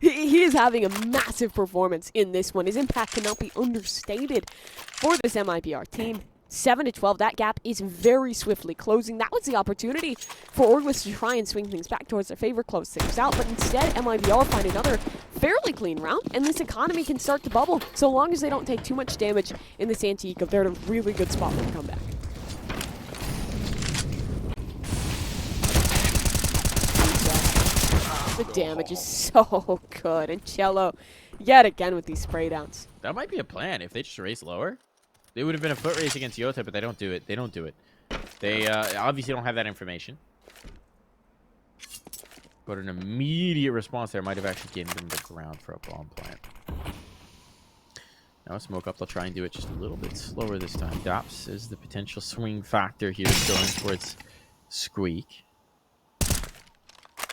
He is having a massive performance in this one. His impact cannot be understated for this MIBR team. 7-12, that gap is very swiftly closing. That was the opportunity for Orgless to try and swing things back towards their favor, close things out, but instead MIBR find another fairly clean round, and this economy can start to bubble. So long as they don't take too much damage in this anti-eco, they're in a really good spot for the comeback. The damage is so good, and chelo yet again with these spray downs. That might be a plan if they just race lower. They would have been a foot race against Yota, but they don't do it. They don't do it. They obviously don't have that information. But an immediate response there might have actually given them the ground for a bomb plant. Now a smoke up, they'll try and do it just a little bit slower this time. Dops is the potential swing factor here going towards Squeak.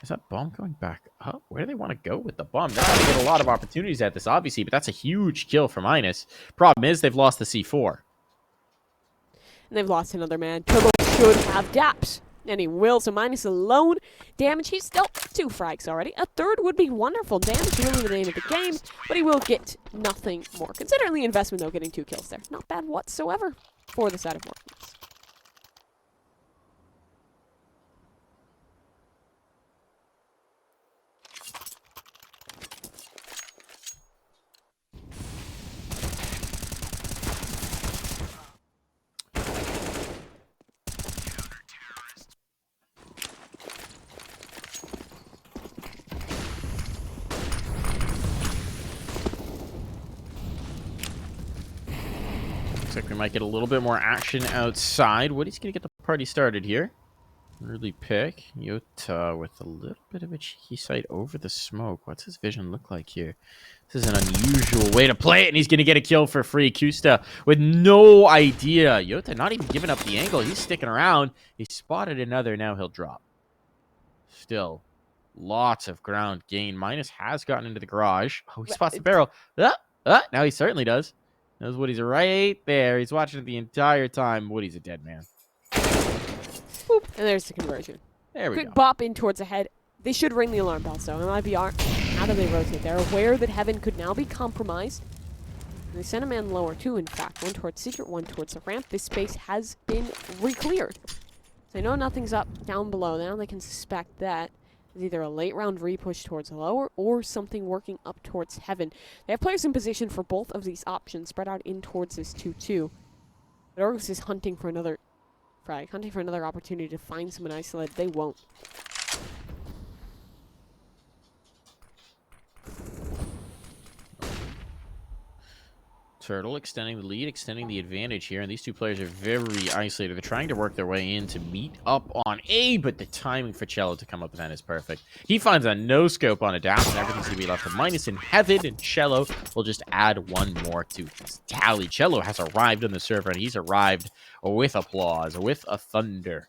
Is that bomb going back up? Where do they want to go with the bomb? They're going to get a lot of opportunities at this, obviously, but that's a huge kill for Minus. Problem is, they've lost the C4. And they've lost another man. Turbo should have Daps. And he will, so Minus alone. Damage, he's dealt 2 frags already. A third would be wonderful. Damage really the name of the game, but he will get nothing more. Considering the investment, though, getting 2 kills there. Not bad whatsoever for the side of Orgless. Looks like we might get a little bit more action outside. Woody's going to get the party started here. Early pick. Yota with a little bit of a cheeky sight over the smoke. What's his vision look like here? This is an unusual way to play it, and he's going to get a kill for free. Kusta with no idea. Yota not even giving up the angle. He's sticking around. He spotted another. Now he'll drop. Still, lots of ground gain. Minus has gotten into the garage. Oh, he spots the barrel. Now he certainly does. Knows Woody's right there. He's watching it the entire time. Woody's a dead man. Boop. And there's the conversion. There we Quick go. bop in towards the head. They should ring the alarm bells, though. MIBR, how do they rotate? They're aware that Heaven could now be compromised. And they sent a man lower, too, in fact. One towards Secret, one towards the ramp. This space has been re-cleared. So they know nothing's up down below. Now they can suspect that is either a late round re-push towards lower or something working up towards Heaven. They have players in position for both of these options, spread out in towards this 2-2. But Orgless is hunting for another frag, hunting for another opportunity to find someone isolated. They won't. Turtle extending the lead, extending the advantage here, and these two players are very isolated. They're trying to work their way in to meet up on A, but the timing for chelo to come up with that is perfect. He finds a no-scope on Adapt, and everything's going to be left for Minus in Heaven, and chelo will just add one more to his tally. Chelo has arrived on the server, and he's arrived with applause, with a thunder.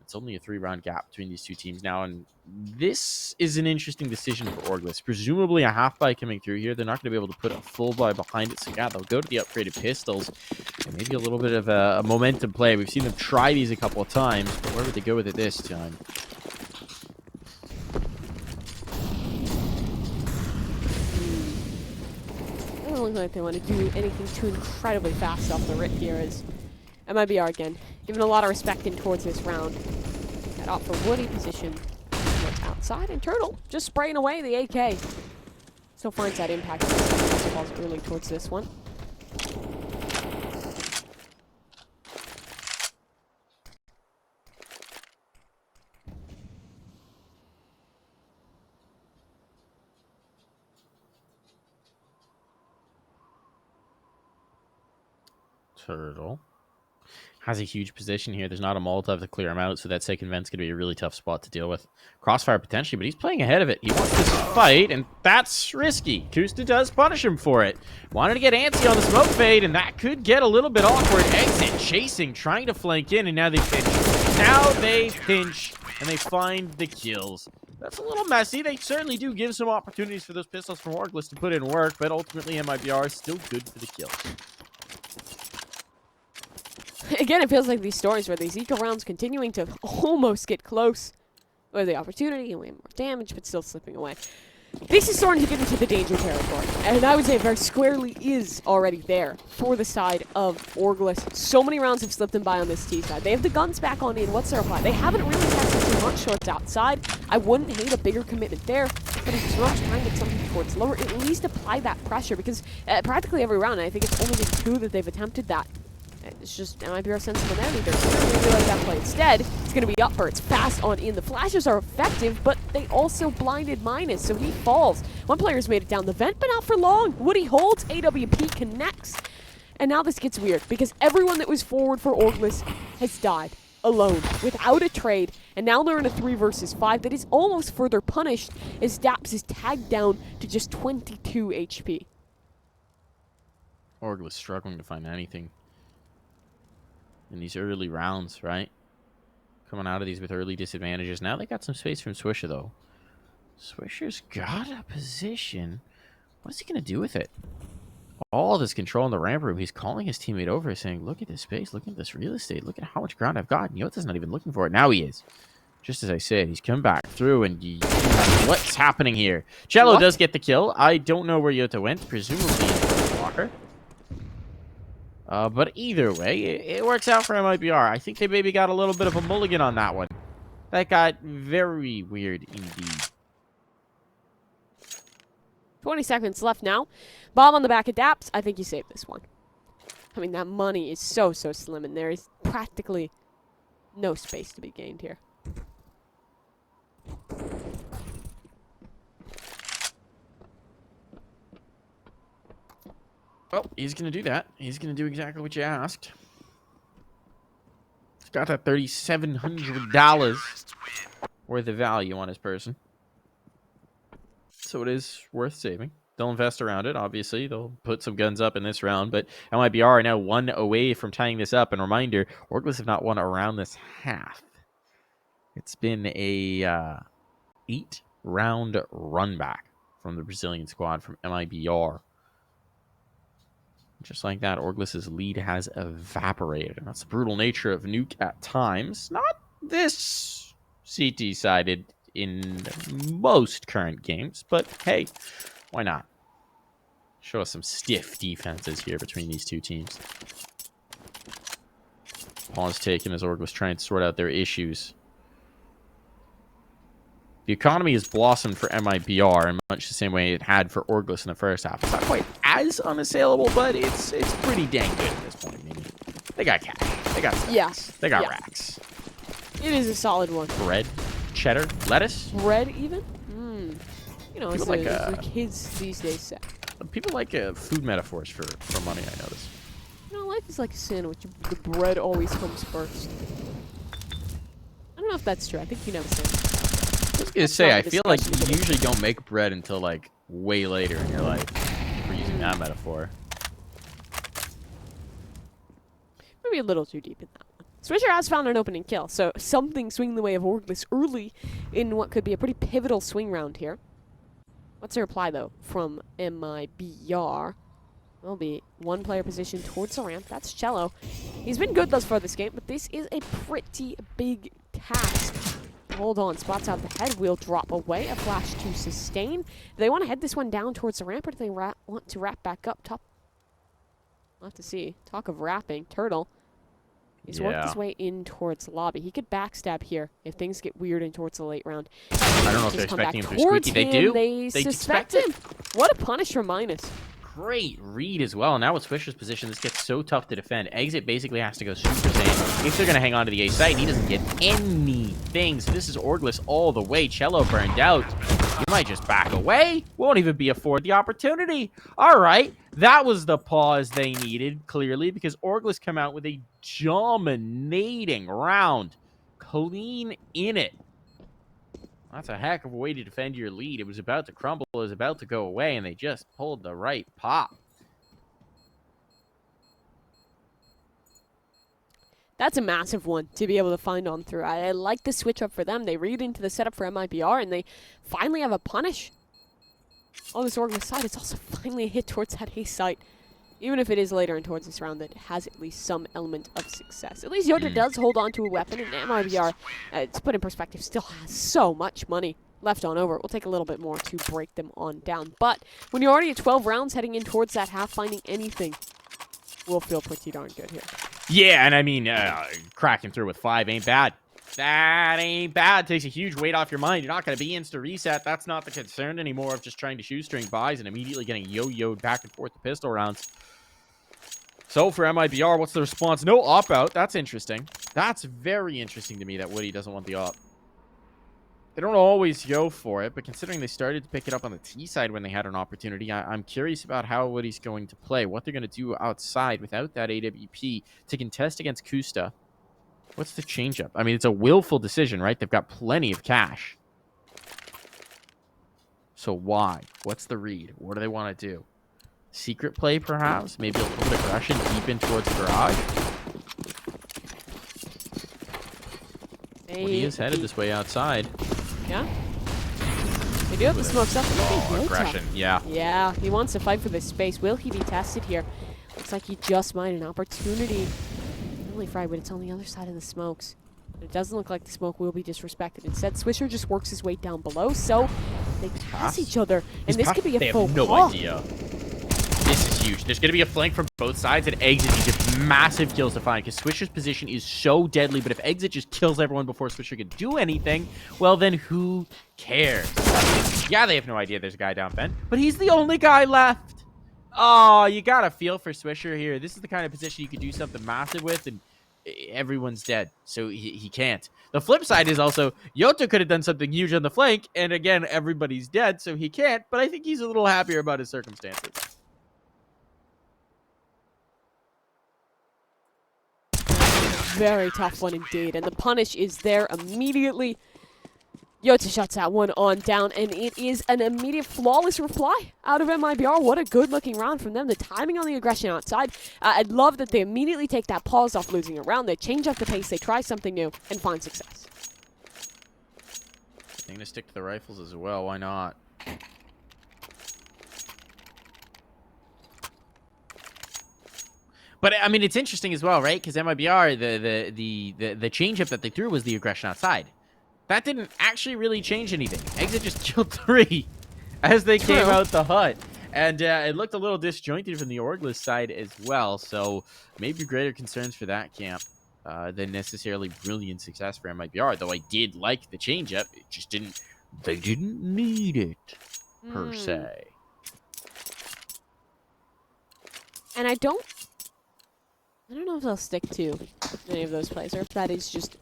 It's only a 3-round gap between these two teams now, and this is an interesting decision for Orgless. Presumably a half buy coming through here. They're not going to be able to put a full buy behind it, so yeah, they'll go to the upgraded pistols and maybe a little bit of a momentum play. We've seen them try these a couple of times, but where would they go with it this time? It doesn't look like they want to do anything too incredibly fast off the rip here as MIBR again, giving a lot of respect in towards this round. That off for Woody position outside, and Turtle just spraying away the AK. Still finds that impact. Falls early towards this one. Turtle has a huge position here. There's not a Molotov to clear him out, so that second vent's going to be a really tough spot to deal with. Crossfire potentially, but he's playing ahead of it. He wants this fight, and that's risky. Kusta does punish him for it. Wanted to get antsy on the smoke fade, and that could get a little bit awkward. Exit, chasing, trying to flank in, and now they pinch. Now they pinch, and they find the kills. That's a little messy. They certainly do give some opportunities for those pistols from Orgless to put in work, but ultimately MIBR is still good for the kills. Again, it feels like these stories where these eco rounds continuing to almost get close. Or the opportunity and way more damage, but still slipping away. This is starting to get into the danger territory, and I would say very squarely is already there for the side of Orgless. So many rounds have slipped them by on this T side. They have the guns back on in. What's their reply? They haven't really tested too much shorts outside. I wouldn't hate a bigger commitment there, but if you're trying to get something towards lower, at least apply that pressure, because practically every round, I think it's only been 2 that they've attempted that. It's just MIBR sends someone out either. So they're going to like that play. Instead, it's going to be Upper. It's fast on in. The flashes are effective, but they also blinded Minus, so he falls. One player's made it down the vent, but not for long. Woody holds, AWP connects. And now this gets weird, because everyone that was forward for Orgless has died alone, without a trade. And now they're in a 3 versus 5 that is almost further punished, as Daps is tagged down to just 22 HP. Orgless struggling to find anything in these early rounds, right? Coming out of these with early disadvantages. Now they got some space from Swisher, though. Swisher's got a position. What's he going to do with it? All this control in the ramp room. He's calling his teammate over, saying, look at this space, look at this real estate, look at how much ground I've got. Yota's not even looking for it. Now he is. Just as I said, he's come back through, and what's happening here? Chelo does get the kill. I don't know where Yota went, presumably into the blocker. But either way, it works out for MIBR. I think they maybe got a little bit of a mulligan on that one. That got very weird indeed. 20 seconds left now. Bomb on the back of Daps. I think you saved this one. I mean, that money is so slim, and there is practically no space to be gained here. Well, he's going to do that. He's going to do exactly what you asked. He's got that $3,700 worth of value on his person. So it is worth saving. They'll invest around it, obviously. They'll put some guns up in this round, but MIBR are now 1 away from tying this up. And reminder, Orgless have not won around this half. It's been a 8-round run back from the Brazilian squad from MIBR. Just like that, Orgless's lead has evaporated. And that's the brutal nature of Nuke at times. Not this CT-sided in most current games, but hey, why not? Show us some stiff defenses here between these two teams. Pause taken as Orgless trying to sort out their issues. The economy has blossomed for MIBR in much the same way it had for Orgless in the first half. It's not quite as unassailable, but it's pretty dang good at this point. I mean, they got cash. They got stocks. Yeah. They got racks. It is a solid one. Bread, cheddar, lettuce. Bread, even? You know, it's People like, the kids these days say. People like food metaphors for money, I notice. You know, life is like a sandwich. The bread always comes first. I don't know if that's true. I think you never say. I was gonna say, I feel like you usually don't make bread until like way later in your life. If we're using that metaphor. Maybe a little too deep in that one. Swisher has found an opening kill, so something swinging the way of Orgless early in what could be a pretty pivotal swing round here. What's the reply, though, from MIBR? Will be 1 player position towards the ramp. That's Chelo. He's been good thus far this game, but this is a pretty big task. Hold on, spots out the head, wheel drop away, a flash to sustain. Do they want to head this one down towards the ramp, or do they want to wrap back up top? We'll have to see. Talk of wrapping, Turtle. He's worked his way in towards the lobby. He could backstab here if things get weird in towards the late round. I don't know if they're expecting him to squeaky. They do. They suspect him. What a punish from Minus. Great read as well. Now with Swisher's position, this gets so tough to defend. Exit basically has to go super saiyan if they're going to hang on to the A site, and he doesn't get anything. So this is Orgless all the way. Chelo burned out. You might just back away. Won't even be afforded the opportunity. All right. That was the pause they needed, clearly, because Orgless come out with a dominating round. Clean in it. That's a heck of a way to defend your lead. It was about to crumble, it was about to go away, and they just pulled the right pop. That's a massive one to be able to find on through. I like the switch up for them. They read into the setup for MIBR, and they finally have a punish. On this Orgless side, it's also finally a hit towards that A site. Even if it is later in towards this round, that has at least some element of success. At least Yota does hold on to a weapon, and MIBR, to put in perspective, still has so much money. left on over. It will take a little bit more to break them on down. But when you're already at 12 rounds heading in towards that half, finding anything will feel pretty darn good here. Yeah, and I mean, cracking through with 5 ain't bad. That ain't bad. Takes a huge weight off your mind. You're not going to be insta-reset. That's not the concern anymore of just trying to shoestring buys and immediately getting yo-yoed back and forth to pistol rounds. So for MIBR, what's the response? No op-out. That's interesting. That's very interesting to me that Woody doesn't want the op. They don't always go for it, but considering they started to pick it up on the T side when they had an opportunity, I'm curious about how Woody's going to play, what they're going to do outside without that AWP to contest against Kusta. What's the changeup? I mean, it's a willful decision, right? They've got plenty of cash. So why? What's the read? What do they want to do? Secret play, perhaps? Maybe a little bit of aggression deep in towards garage? Woody is headed this way outside. Yeah. They do have the smokes up. Oh, aggression. Yeah. Yeah, he wants to fight for this space. Will he be tested here? Looks like he just might. An opportunity. Really fried, but it's on the other side of the smokes. It doesn't look like the smoke will be disrespected. Instead, Swisher just works his way down below, so they pass each other. And this could be a faux pas. They have no idea. This is huge. There's going to be a flank from both sides, and Exit needs just massive kills to find, because Swisher's position is so deadly, but if Exit just kills everyone before Swisher can do anything, well, then who cares? Yeah, they have no idea there's a guy down vent, but he's the only guy left. Oh, you got to feel for Swisher here. This is the kind of position you could do something massive with, and everyone's dead, so he can't. The flip side is also, Yota could have done something huge on the flank, and again, everybody's dead, so he can't, but I think he's a little happier about his circumstances. Very tough one indeed, and the punish is there immediately. Yota shuts that one on down, and it is an immediate flawless reply out of MIBR. What a good-looking round from them. The timing on the aggression outside. I'd love that they immediately take that pause off losing a round. They change up the pace, they try something new, and find success. I'm going to stick to the rifles as well. Why not? But I mean, it's interesting as well, right? Because MIBR, the change-up that they threw was the aggression outside. That didn't actually really change anything. Exit just killed 3 as they came out the hut. And it looked a little disjointed from the Orgless side as well. So maybe greater concerns for that camp than necessarily brilliant success for MIBR. Though I did like the change-up. It just didn't... They didn't need it, per se. And I don't know if they'll stick to any of those plays, or if that is just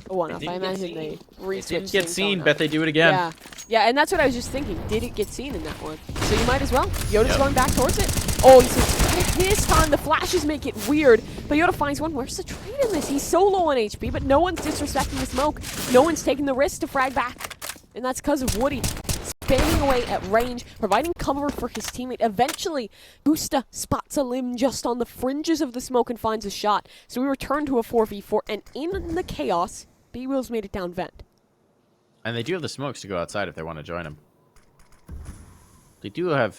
a one-off. I imagine they re-switch. It didn't get seen. Bet they do it again. Yeah. Yeah, and that's what I was just thinking. Did it get seen in that one? So you might as well. Yoda's going back towards it. Oh, he says, this time the flashes make it weird. But Yoda finds one. Where's the trade in this? He's so low on HP, but no one's disrespecting the smoke. No one's taking the risk to frag back. And that's because of Woody spanning away at range, providing cover for his teammate. Eventually, Gusta spots a limb just on the fringes of the smoke and finds a shot. So we return to a 4v4, and in the chaos, B-Wheels made it down vent. And they do have the smokes to go outside if they want to join him. They do have...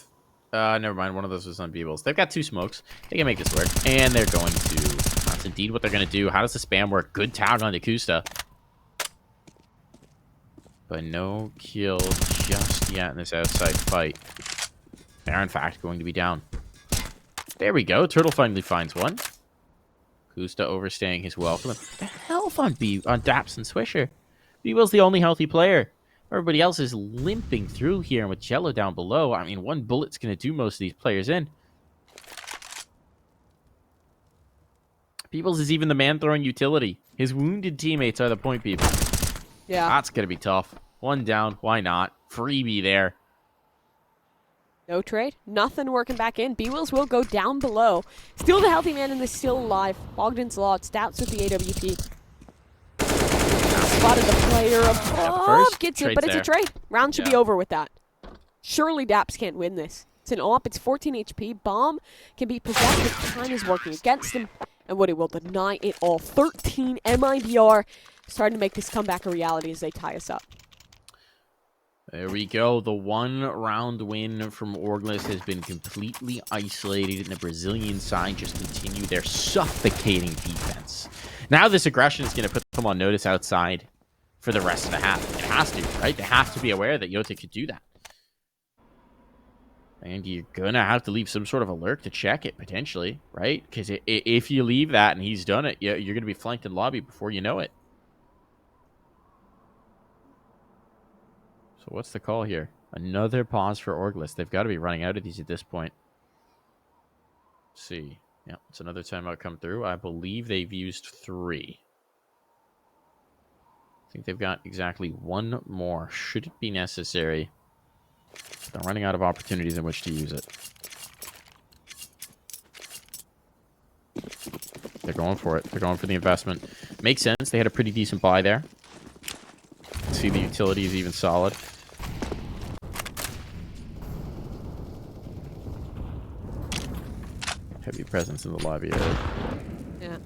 never mind, one of those was on B-Wheels. They've got 2 smokes. They can make this work. And they're going to... That's indeed what they're going to do. How does the spam work? Good tag on Kusta. But no kill just yet in this outside fight. They're, in fact, going to be down. There we go. Turtle finally finds one. Kusta overstaying his welcome. The health on Daps and Swisher. B-Will's the only healthy player. Everybody else is limping through here, and with chelo down below, I mean, 1 bullet's going to do most of these players in. Peoples is even the man throwing utility. His wounded teammates are the point people. Yeah. That's going to be tough. 1 down. Why not? Freebie there. No trade. Nothing working back in. B-Wills will go down below. Still the healthy man, and they're still alive. Bogdan's Lot. Stats with the AWP. Spotted the player above. Gets it, but it's a trade. Round should be over with that. Surely Daps can't win this. It's an op. It's 14 HP. Bomb can be possessed, but time is working against him. And Woody will deny it all. 13 MIBR. Starting to make this comeback a reality as they tie us up. There we go. The 1-round win from Orgless has been completely isolated, and the Brazilian side just continue their suffocating defense. Now this aggression is going to put them on notice outside for the rest of the half. And has to, right? They have to be aware that Yote could do that. And you're going to have to leave some sort of alert to check it, potentially, right? Because if you leave that and he's done it, you're going to be flanked in lobby before you know it. So what's the call here? Another pause for Orgless. They've got to be running out of these at this point. Let's see. Yeah, it's another timeout come through. I believe they've used 3. I think they've got exactly 1 more. Should it be necessary? They're running out of opportunities in which to use it. They're going for it. They're going for the investment. Makes sense. They had a pretty decent buy there. See, the utility is even solid. Heavy presence in the lobby area. Yeah.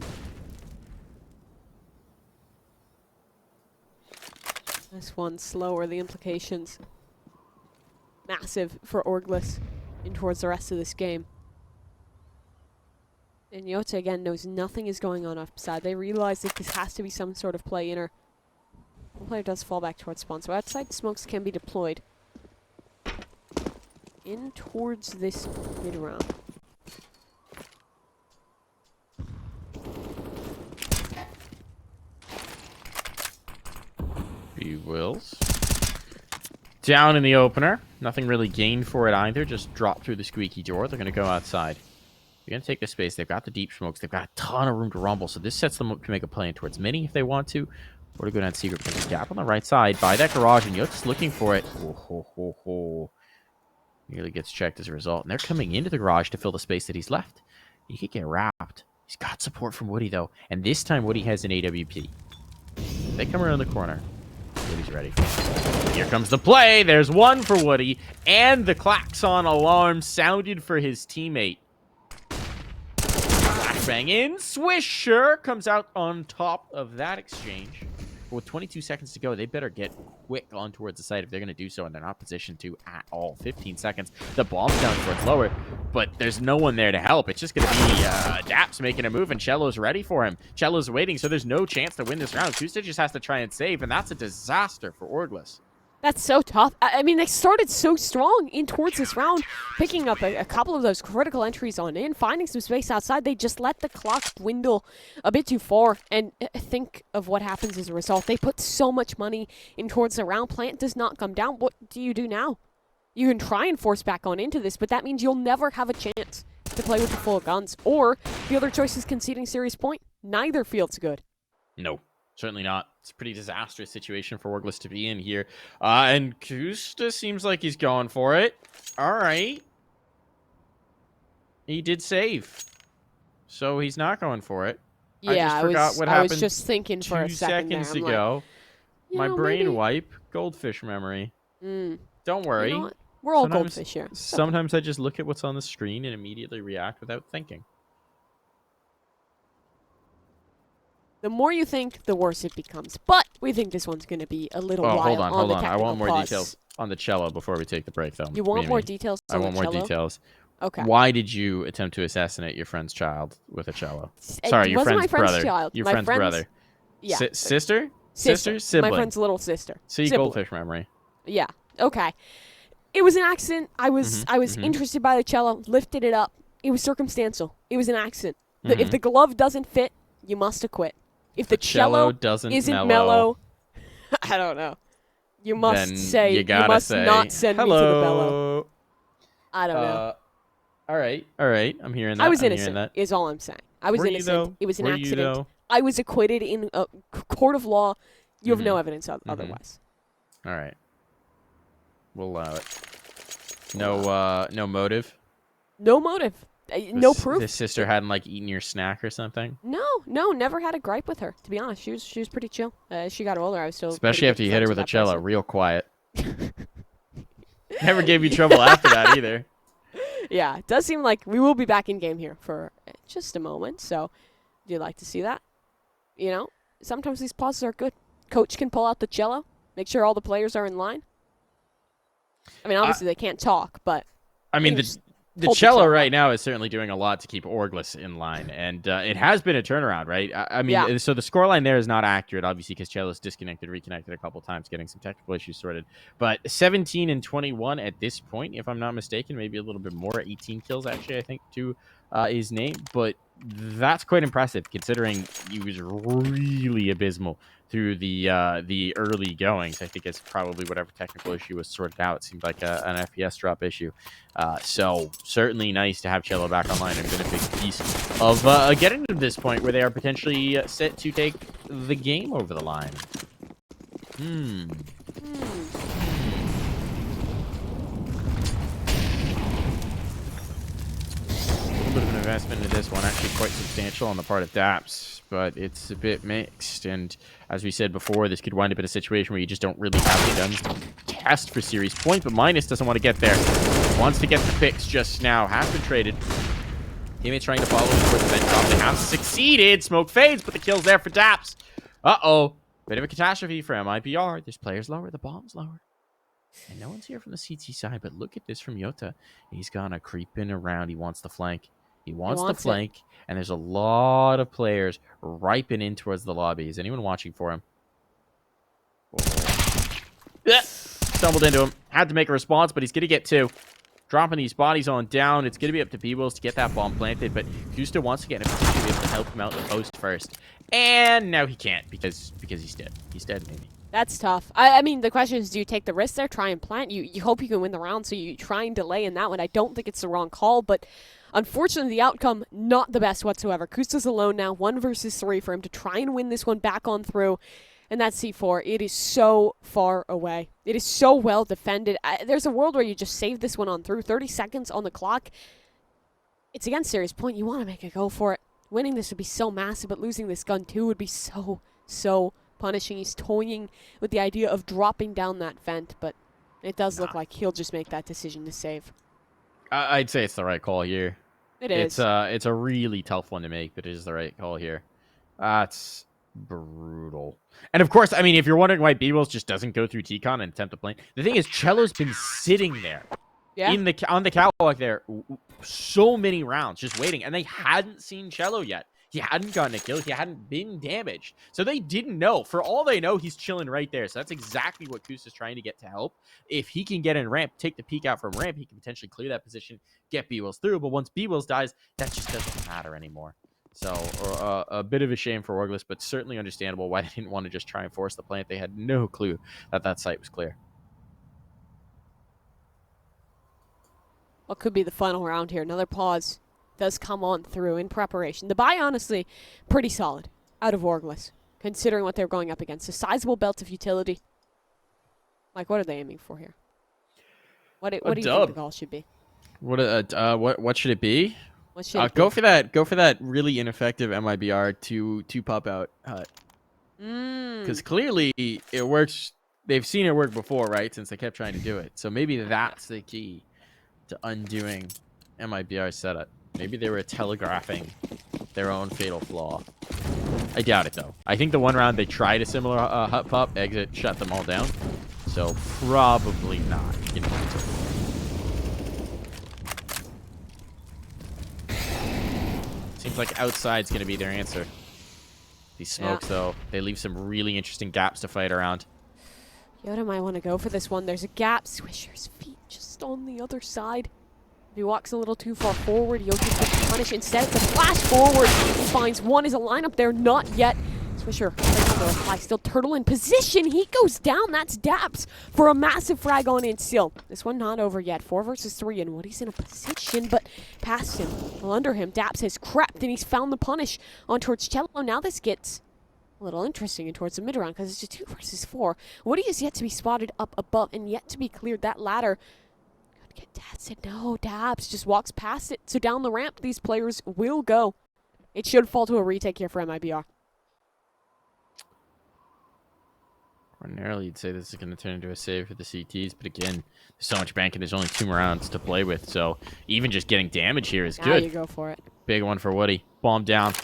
This one's slower. The implications massive for Orgless in towards the rest of this game. And Yote again knows nothing is going on upside. They realize that this has to be some sort of play inner. The player does fall back towards spawn, so outside smokes can be deployed in towards this mid round. He wills. Down in the opener. Nothing really gained for it either. Just drop through the squeaky door. They're going to go outside. They're going to take the space. They've got the deep smokes. They've got a ton of room to rumble. So this sets them up to make a play in towards mini if they want to. Or to go down secret. There's a gap on the right side by that garage. And Yote's looking for it. Oh, ho, ho, ho. Nearly gets checked as a result. And they're coming into the garage to fill the space that he's left. He could get wrapped. He's got support from Woody, though. And this time, Woody has an AWP. They come around the corner. Woody's ready. Here comes the play. There's one for Woody. And the klaxon alarm sounded for his teammate. Flashbang in. Swisher comes out on top of that exchange. But with 22 seconds to go, they better get quick on towards the site if they're going to do so, and they're not positioned to at all. 15 seconds. The bomb's down towards lower, but there's no one there to help. It's just going to be Daps making a move, and Chelo's ready for him. Chelo's waiting, so there's no chance to win this round. Kusta just has to try and save, and that's a disaster for Orgless. That's so tough. I mean, they started so strong in towards this round, picking up a couple of those critical entries on in, finding some space outside. They just let the clock dwindle a bit too far, and think of what happens as a result. They put so much money in towards the round. Plant does not come down. What do you do now? You can try and force back on into this, but that means you'll never have a chance to play with the full guns. Or the other choice is conceding series point. Neither feels good. No. Certainly not. It's a pretty disastrous situation for Orgless to be in here. And Kusta seems like he's going for it. All right. He did save. So he's not going for it. Yeah, I just forgot what happened. I was just thinking for a second 2 seconds there. ago. Like, My brain maybe. wipe. Goldfish memory. Don't worry. You know what? We're all goldfish here. Sometimes I just look at what's on the screen and immediately react without thinking. The more you think, the worse it becomes. But we think this one's going to be a little while hold on. the I technical want more pause. details on the cello before we take the break, though. You want Mimi. more details on I want the more cello? details. Okay. Why did you attempt to assassinate your friend's child with a cello? It Sorry, your wasn't friend's my friend's brother. child. Your My friend's brother. Yeah. Sister? Sister? Sibling. My friend's little sister. See, Sibling. goldfish memory. Yeah. Okay. It was an accident. I was interested by the cello, lifted it up. It was circumstantial. It was an accident. If the glove doesn't fit, you must acquit. If the cello isn't mellow, I don't know. You must say, you must not send me to the bellow. I don't know. All right. I'm hearing that. I was innocent, is all I'm saying. I was innocent. It was an accident. I was acquitted in a court of law. You have no evidence otherwise. All right. We'll allow it. No motive? No motive. No proof. This sister hadn't, like, eaten your snack or something? No, never had a gripe with her, to be honest. She was pretty chill. As she got older, I was still especially after you hit her with a cello, real quiet. Never gave you trouble after that either. Yeah, it does seem like we will be back in game here for just a moment, so do you like to see that? You know, sometimes these pauses are good. Coach can pull out the cello, make sure all the players are in line. I mean, obviously they can't talk, but... I mean, The hold chelo chelo right up. now is certainly doing a lot to keep Orgless in line, and it has been a turnaround, right? I mean, Yeah. so the scoreline there is not accurate, obviously, because chelo's disconnected, reconnected a couple times, getting some technical issues sorted. But 17 and 21 at this point, if I'm not mistaken, maybe a little bit more, 18 kills actually, I think, to his name. But that's quite impressive considering he was really abysmal through the early goings. I think it's probably whatever technical issue was sorted out. It seemed like an FPS drop issue. So certainly nice to have chelo back online and been a big piece of getting to this point where they are potentially set to take the game over the line. A little bit of an investment into this one, actually quite substantial on the part of Daps, but it's a bit mixed. And as we said before, this could wind up in a situation where you just don't really have the guns to test for series point, but Minus doesn't want to get there. Wants to get the fix just now. Has been traded. Teammates trying to follow him towards the vent drop. They have succeeded. Smoke fades, but the kill's there for Daps. Uh-oh. Bit of a catastrophe for MIBR. There's players lower. The bomb's lower. And no one's here from the CT side, but look at this from Yota. He's gonna creep in around. He wants the flank. He wants the flank. And there's a lot of players riping in towards the lobby. Is anyone watching for him? Yeah. Stumbled into him. Had to make a response, but he's gonna get two. Dropping these bodies on down. It's going to be up to B-Wills to get that bomb planted, but Houston wants to get in a position to be able to help him out in the post first. And now he can't because he's dead. He's dead, maybe. That's tough. I mean, the question is, do you take the risk there, try and plant? You hope you can win the round, so you try and delay in that one. I don't think it's the wrong call, but unfortunately, the outcome, not the best whatsoever. Kusta's alone now, 1 versus 3 for him to try and win this one back on through. And that C4, it is so far away. It is so well defended. There's a world where you just save this one on through. 30 seconds on the clock. It's against serious point. You want to make a go for it. Winning this would be so massive, but losing this gun too would be so punishing. He's toying with the idea of dropping down that vent, but it does look like he'll just make that decision to save. I'd say it's the right call here. It is. It's a really tough one to make, but it is the right call here. That's brutal. And of course, I mean, if you're wondering why B-Wills just doesn't go through T-Con and attempt to play, the thing is, chelo's been sitting there on the catwalk there so many rounds, just waiting, and they hadn't seen chelo yet. He hadn't gotten a kill. He hadn't been damaged. So they didn't know. For all they know, he's chilling right there. So that's exactly what Kus is trying to get to help. If he can get in ramp, take the peek out from ramp, he can potentially clear that position, get B-Wills through. But once B-Wills dies, that just doesn't matter anymore. So a bit of a shame for Orgless, but certainly understandable why they didn't want to just try and force the plant. They had no clue that that site was clear. What could be the final round here? Another pause does come on through in preparation. The buy, honestly, pretty solid out of Orgless, considering what they're going up against. A sizable belt of utility. Like, what are they aiming for here? What do you think the goal should be? What should it be? What should it go be? for that really ineffective MIBR to pop out hut. Because clearly it works. They've seen it work before, right? Since they kept trying to do it. So maybe that's the key to undoing MIBR's setup. Maybe they were telegraphing their own fatal flaw. I doubt it, though. I think the one round they tried a similar hut pop, exit, shut them all down. So probably not. You know. Seems like outside's going to be their answer. These smokes, though, they leave some really interesting gaps to fight around. Yoda might want to go for this one. There's a gap. Swisher's feet just on the other side. If he walks a little too far forward, Yoda gets punished. Instead, it's a flash forward. He finds one. Is a lineup there? Not yet. Swisher, still Turtle in position. He goes down. That's Daps for a massive frag on in still. This one not over yet. 4 versus 3, and Woody's in a position, but past him, well, under him, Daps has crept, and he's found the punish on towards chelo. Now this gets a little interesting and towards the mid-round because it's just 2 versus 4. Woody is yet to be spotted up above and yet to be cleared. That ladder could get Daps. No, Daps just walks past it. So down the ramp, these players will go. It should fall to a retake here for MIBR. Ordinarily, you'd say this is going to turn into a save for the CTs, but again, there's so much banking. There's only 2 rounds to play with, so even just getting damage here is Now good. You go for it. Big one for Woody. Bomb down.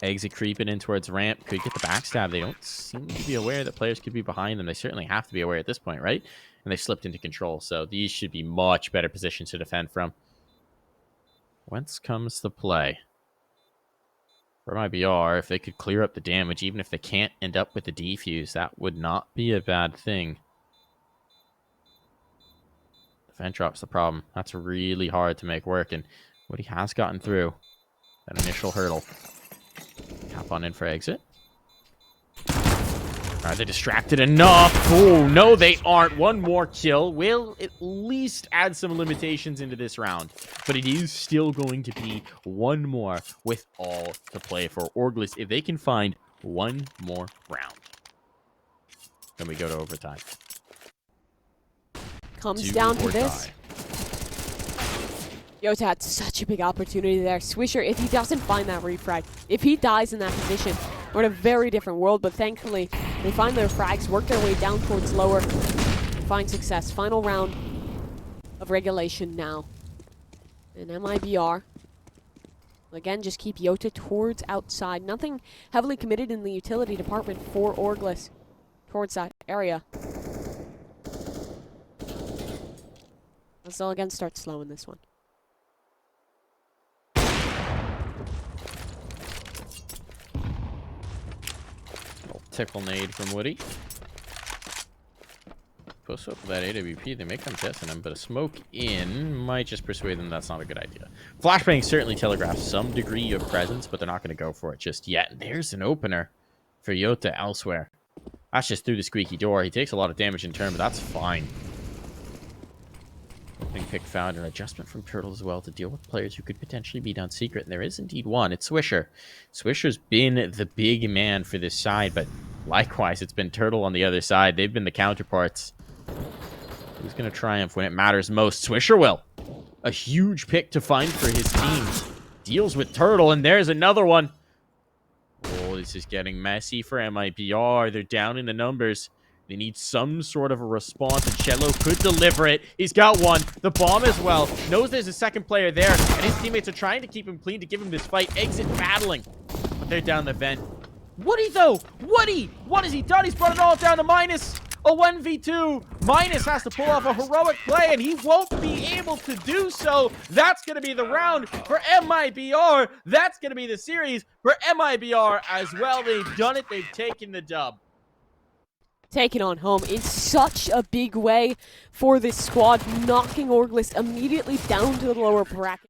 Exit creeping in towards ramp. Could get the backstab. They don't seem to be aware that players could be behind them. They certainly have to be aware at this point, right? and they slipped into control. So these should be much better positions to defend from. Whence comes the play? For MIBR, if they could clear up the damage, even if they can't end up with the defuse, that would not be a bad thing. Vent drop's the problem. That's really hard to make work, and Woody has gotten through that initial hurdle. Tap on in for exit. Are they distracted enough? Oh, no, they aren't. One more kill will at least add some limitations into this round. But it is still going to be one more with all to play for Orgless. If they can find one more round, then we go to overtime. Comes down to this. Yota had such a big opportunity there. Swisher, if he doesn't find that refrag, if he dies in that position, we're in a very different world, but thankfully, they find their frags, work their way down towards lower, and find success. Final round of regulation now. And MIBR, again, just keep Yota towards outside. Nothing heavily committed in the utility department for Orgless towards that area. They'll again start slow in this one. Little tickle nade from Woody. Post up that AWP, they may come testing him, but a smoke in might just persuade them that's not a good idea. Flashbang certainly telegraphs some degree of presence, but they're not going to go for it just yet. And there's an opener for Yota elsewhere. That's just through the squeaky door. He takes a lot of damage in turn, but that's fine. Opening pick found an adjustment from Turtle as well to deal with players who could potentially be done secret. And there is indeed one. It's Swisher. Swisher's been the big man for this side, but likewise, it's been Turtle on the other side. They've been the counterparts. Who's going to triumph when it matters most? Swisher will. A huge pick to find for his team. Deals with Turtle, and there's another one. Oh, this is getting messy for MIBR. They're down in the numbers. They need some sort of a response, and chelo could deliver it. He's got one. The bomb as well. Knows there's a second player there, and his teammates are trying to keep him clean to give him this fight. Exit battling. But they're down the vent. Woody, though! Woody! What has he done? He's brought it all down to minus. A 1v2. Minus has to pull off a heroic play, and he won't be able to do so. That's going to be the round for MIBR. That's going to be the series for MIBR as well. They've done it. They've taken the dub. Taken on home in such a big way for this squad, knocking Orgless immediately down to the lower bracket.